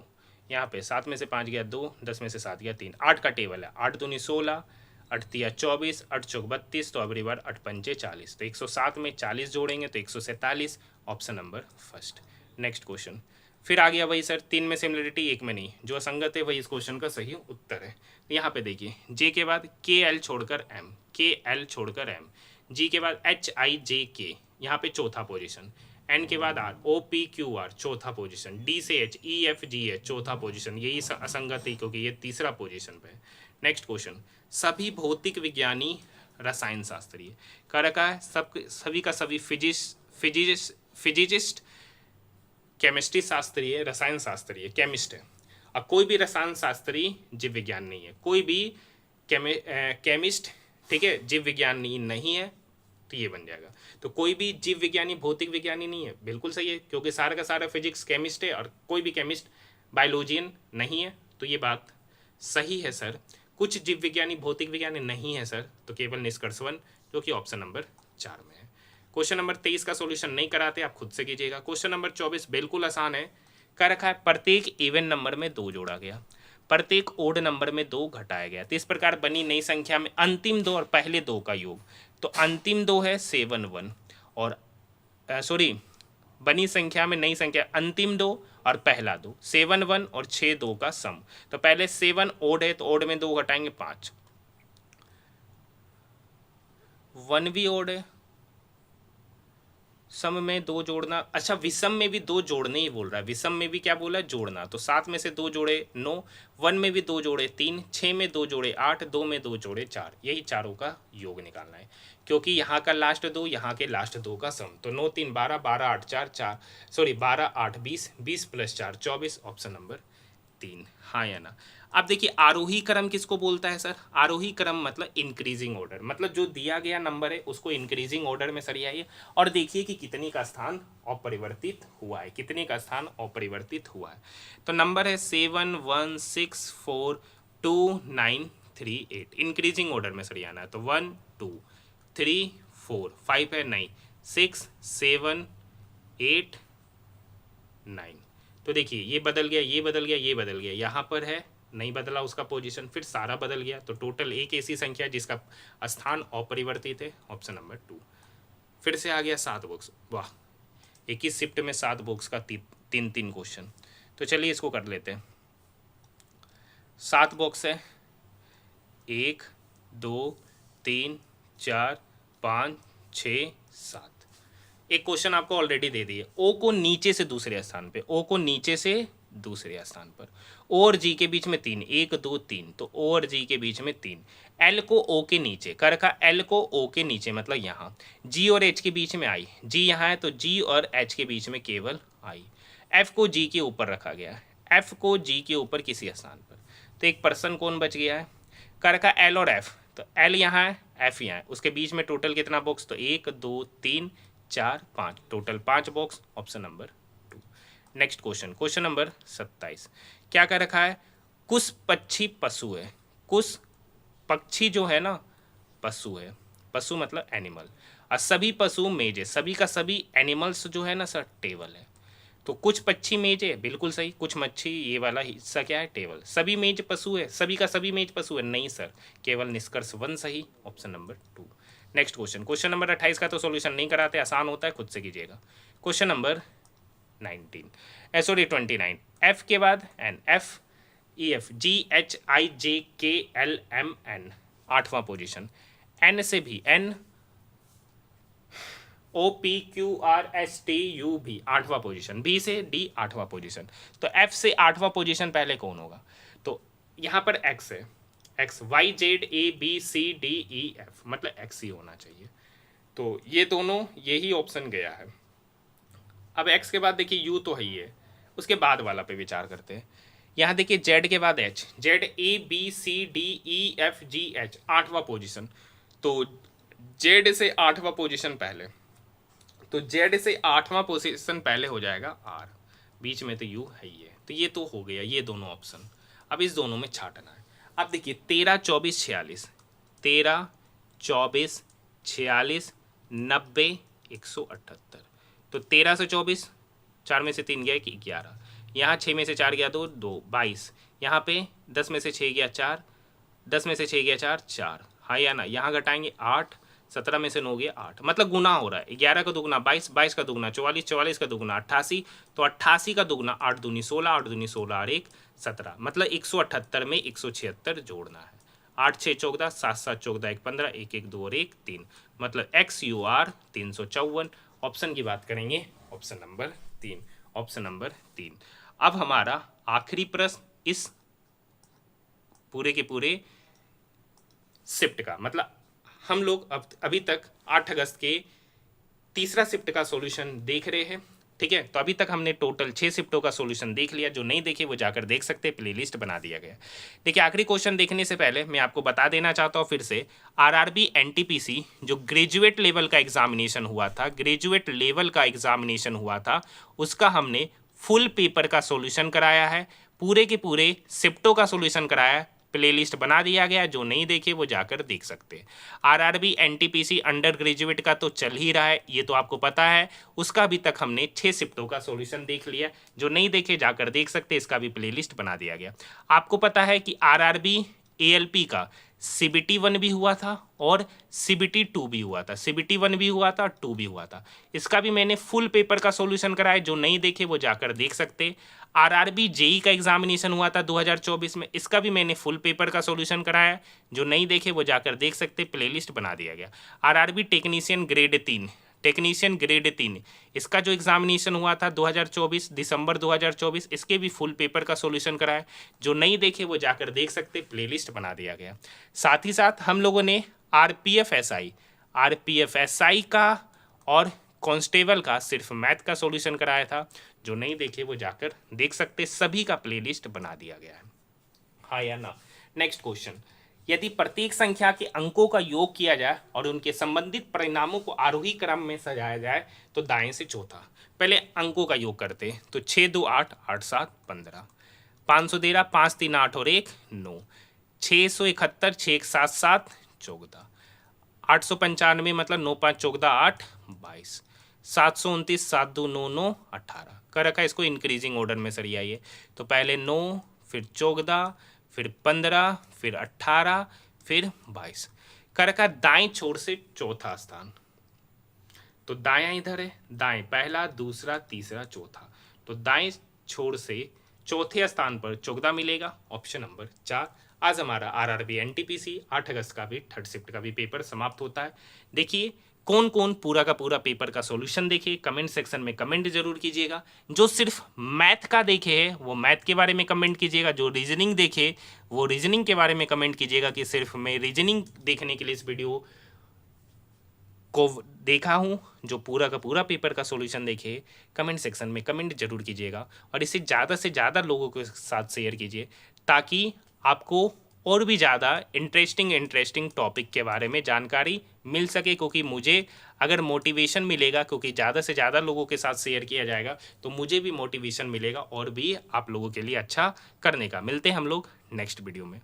यहाँ पे 7 में से 5 गया 2, 10 में से 7 गया 3, 8 का टेबल है, 8 दूनी 16, 8 तिया 24, 8 चौक 32, तो अबरी बार 8 पंचे 40, तो 107 में 40 जोड़ेंगे तो 147, option number first. Next question, फिर आ गया वही सर, 3 में सिमिलरिटी 1 में नहीं, जो असंगत है वही इस क्वेश्चन का सही उत्तर है। तो यहाँ पे देखिए जे के बाद के एल छोड़कर एम, के एल छोड़कर एम, जी के बाद एच आई जे के, यहाँ पे चौथा पोजीशन, एन के बाद R, O P Q R चौथा पोजीशन, डी से H, E F G H चौथा पोजीशन, यही असंगत है क्योंकि ये तीसरा पोजीशन पे है। नेक्स्ट क्वेश्चन, सभी भौतिक विज्ञानी रसायन शास्त्री कर रखा है, सभी का सभी फिजिसिस्ट, केमिस्ट्री शास्त्री, रसायन शास्त्री, केमिस्ट है। अब कोई भी रसायन शास्त्री जीव विज्ञान नहीं है, कोई भी केमिस्ट, ठीक है, जीव विज्ञानी नहीं है, तो ये बन जाएगा। तो कोई भी जीव विज्ञानी भौतिक विज्ञानी नहीं है, बिल्कुल सही है, क्योंकि सारा का सारा फिजिक्स केमिस्ट है और कोई भी केमिस्ट बायोलॉजियन नहीं है, तो ये बात सही है सर। कुछ जीव विज्ञानी भौतिक विज्ञानी नहीं है सर, तो केवल निष्कर्ष 1 जो कि ऑप्शन नंबर 4 में है। क्वेश्चन नंबर 23 का सॉल्यूशन नहीं कराते, आप खुद से कीजिएगा। क्वेश्चन नंबर 24 बिल्कुल आसान है, कर रखा है प्रत्येक इवन नंबर में 2 जोड़ा गया, प्रत्येक ओड नंबर में 2 घटाया गया, तो इस प्रकार बनी नई संख्या में अंतिम 2 और पहले 2 का योग, तो अंतिम 2 है 7 1 और बनी संख्या में नई संख्या अंतिम 2 और पहला 2, 7 1 और 6 2 का सम, तो पहले 7 ओड है तो ओड में 2 घटाएंगे 5, 1 भी ओड है, सम में 2 जोड़ना, अच्छा विषम में भी 2 जोड़ने ही बोल रहा है, विषम में भी क्या बोला है, जोड़ना, तो 7 में से 2 जोड़े 9, 1 में भी 2 जोड़े 3, 6 में 2 जोड़े 8, 2 में 2 जोड़े 4, यही चारों का योग निकालना है, क्योंकि यहाँ का लास्ट 2 यहाँ के लास्ट 2 का सम, तो 9 3 12, 12 8 4 12 8 20, 20 + 4 24, ऑप्शन नंबर 3, हाँ या ना। अब देखिए आरोही क्रम किसको बोलता है सर, आरोही क्रम मतलब इंक्रीजिंग ऑर्डर, मतलब जो दिया गया नंबर है उसको इंक्रीजिंग ऑर्डर में सरियाइए और देखिए कि कितने का स्थान अपरिवर्तित हुआ है, कितने का स्थान अपरिवर्तित हुआ है। तो नंबर है 7 1 6 4 2 9 3 8, इंक्रीजिंग ऑर्डर में सरियाना है, तो 1 2 3 4 5 है नहीं, 6 7 8 9, तो देखिए ये बदल गया, ये बदल गया, ये बदल गया, यहाँ पर है नहीं बदला उसका पोजीशन, फिर सारा बदल गया, तो टोटल एक ऐसी संख्या जिसका स्थान अपरिवर्तित है, ऑप्शन नंबर 2। फिर से आ गया 7 बॉक्स, वाह, एक ही शिफ्ट में 7 बॉक्स का 3 क्वेश्चन, तो चलिए इसको कर लेते हैं। 7 बॉक्स है, 1 2 3 4 5 6 7, एक क्वेश्चन आपको ऑलरेडी दे दिए, ओ को नीचे से दूसरे स्थान पे, ओ को नीचे से दूसरे स्थान पर, ओ और जी के बीच में 3, 1 2 3, तो ओ और जी के बीच में 3, एल को ओ के नीचे कर रखा, एल को ओ के नीचे मतलब यहाँ, जी और एच के बीच में आई, जी यहाँ है तो जी और एच के बीच में केवल आई, एफ को जी के ऊपर रखा गया, एफ को जी के ऊपर किसी स्थान पर, तो एक पर्सन कौन बच गया है, कर रखा एल और एफ, तो एल यहाँ है एफ यहाँ है, उसके बीच में टोटल कितना बॉक्स, तो 1 2 3 4 5, total 5 box, option number 2। Next question, question number 27, क्या कर रखा है, कुछ पक्षी पशु है, कुछ पक्षी जो है ना पशु है, पशु मतलब एनिमल, और सभी पशु मेज है, सभी का सभी एनिमल्स जो है ना सर टेबल है, तो कुछ पक्षी मेज है, बिल्कुल सही, कुछ मच्छी, ये वाला हिस्सा क्या है टेबल, सभी मेज पशु है, सभी का सभी मेज पशु है, नहीं सर, केवल निष्कर्ष 1 सही, option number 2। Next question, question number 28 का तो सॉल्यूशन नहीं कराते, आसान होता है, खुद से कीजिएगा। क्वेश्चन नंबर 29, एफ के बाद N, F E F G H I J K L M N, 8वां पोजीशन, एन से भी एन OPQRSTUV 8वां पोजीशन, बी से डी 8वां पोजीशन। तो एफ से 8वां पोजीशन पहले कौन होगा? तो यहाँ पर एक्स है, एक्स YZABCDEF मतलब एक्स ही होना चाहिए। तो ये दोनों यही ऑप्शन गया है। अब एक्स के बाद देखिए यू तो है ही है, उसके बाद वाला पे विचार करते हैं। यहाँ देखिए जेड के बाद एच, ZABCDEFGH 8वां पोजीशन। तो जेड से 8वां पोजीशन पहले, तो जेड से 8वां पोजीशन पहले हो जाएगा आर, बीच में तो यू है ही है। तो ये तो हो गया ये दोनों ऑप्शन। अब इस दोनों में छाटना है। अब देखिए 13, 24, 46, 13, 24, 46, 90, 178। तो 13 से 24, 4 में से 3 गया कि 11, यहाँ 6 में से 4 गया 2, 22, यहाँ पे 10 में से 6 गया 4, 10 में से 6 गया 4, 4, हाँ या ना, यहाँ घटाएंगे 8, 17 में से 9 गया 8, मतलब गुना हो रहा है। 11 का दुगुना 22, 22 का दुगुना 44, 44 का दुगुना 88, तो 88 का दुगुना 8 दूनी 16, 8 दूनी 16 और 1 17, मतलब 178 में 176 जोड़ना है। 8 6 14, 7 7 14, 1 15, 1 1 2 और 1 3, मतलब XUR 354। ऑप्शन की बात करेंगे, ऑप्शन नंबर 3, ऑप्शन नंबर 3। अब हमारा आखिरी प्रश्न इस पूरे के पूरे शिफ्ट का, मतलब हम लोग अब अभी तक 8 अगस्त के तीसरा शिफ्ट का सॉल्यूशन देख रहे हैं, ठीक है। तो अभी तक हमने टोटल 6 शिफ्टों का सॉल्यूशन देख लिया। जो नहीं देखे वो जाकर देख सकते हैं, प्लेलिस्ट बना दिया गया। देखिए आखिरी क्वेश्चन देखने से पहले मैं आपको बता देना चाहता हूँ फिर से, RRB NTPC जो ग्रेजुएट लेवल का एग्जामिनेशन हुआ था, ग्रेजुएट लेवल का एग्जामिनेशन हुआ था, उसका हमने फुल पेपर का सॉल्यूशन कराया है, पूरे के पूरे शिफ्टों का सॉल्यूशन कराया है, प्लेलिस्ट बना दिया गया। जो नहीं देखे वो जाकर देख सकते हैं। RRB NTPC अंडर ग्रेजुएट का तो चल ही रहा है, ये तो आपको पता है। उसका अभी तक हमने 6 शिफ्टों का सॉल्यूशन देख लिया। जो नहीं देखे जाकर देख सकते, इसका भी प्लेलिस्ट बना दिया गया। आपको पता है कि RRB ALP का CBT 1 भी हुआ था और CBT 2 भी हुआ था, CBT 1 भी हुआ था, 2 भी हुआ था। इसका भी मैंने फुल पेपर का सॉल्यूशन कराया। जो नहीं देखे वो जाकर देख सकते। RRB JEE का एग्जामिनेशन हुआ था 2024 में, इसका भी मैंने फुल पेपर का सॉल्यूशन कराया। जो नहीं देखे वो जाकर देख सकते, प्लेलिस्ट बना दिया गया। RRB technician grade 3, technician grade 3, इसका जो एग्जामिनेशन हुआ था 2024 दिसंबर 2024, इसके भी फुल पेपर का सॉल्यूशन कराया। जो नहीं देखे वो जाकर देख सकते, प्लेलिस्ट बना दिया गया। साथ ही साथ हम लोगों ने RPF SI का और कांस्टेबल का सिर्फ मैथ का सॉल्यूशन कराया था। जो नहीं देखे वो जाकर देख सकते, सभी का प्लेलिस्ट बना दिया गया है, हाँ या ना। नेक्स्ट क्वेश्चन, यदि प्रत्येक संख्या के अंकों का योग किया जाए और उनके संबंधित परिणामों को आरोही क्रम में सजाया जाए तो दाएं से चौथा। पहले अंकों का योग करते हैं। तो 6 2 8, 8 7 15, 513, 5 3 8 और 1 9, 671, 6 1 7 7 14, 895 मतलब 9 5 14 8 22, 729, 7 2 9 9 18। कर रखा है इसको इंक्रीजिंग ऑर्डर में सरियाइए। तो पहले 9, फिर 14, फिर 15, फिर 18, फिर 22। कर रखा दाएं छोर से चौथा स्थान। तो दायां इधर है, दाएं पहला, दूसरा, तीसरा, चौथा। तो दाएं छोर से चौथे स्थान पर 14 मिलेगा, ऑप्शन नंबर 4। आज हमारा RRB NTPC 8 अगस्त का भी थर्ड शिफ्ट का भी पेपर समाप्त होता है। देखिए कौन कौन पूरा का पूरा पेपर का सॉल्यूशन देखे, कमेंट सेक्शन में कमेंट जरूर कीजिएगा। जो सिर्फ मैथ का देखे है वो मैथ के बारे में कमेंट कीजिएगा, जो रीजनिंग देखे वो रीजनिंग के बारे में कमेंट कीजिएगा कि सिर्फ मैं रीजनिंग देखने के लिए इस वीडियो को देखा हूँ। जो पूरा का पूरा पेपर का सॉल्यूशन देखे कमेंट सेक्शन में कमेंट जरूर कीजिएगा और इसे ज़्यादा से ज़्यादा लोगों के साथ शेयर कीजिए ताकि आपको और भी ज़्यादा इंटरेस्टिंग टॉपिक के बारे में जानकारी मिल सके। क्योंकि मुझे अगर मोटिवेशन मिलेगा, क्योंकि ज़्यादा से ज़्यादा लोगों के साथ शेयर किया जाएगा तो मुझे भी मोटिवेशन मिलेगा और भी आप लोगों के लिए अच्छा करने का। मिलते हैं हम लोग नेक्स्ट वीडियो में।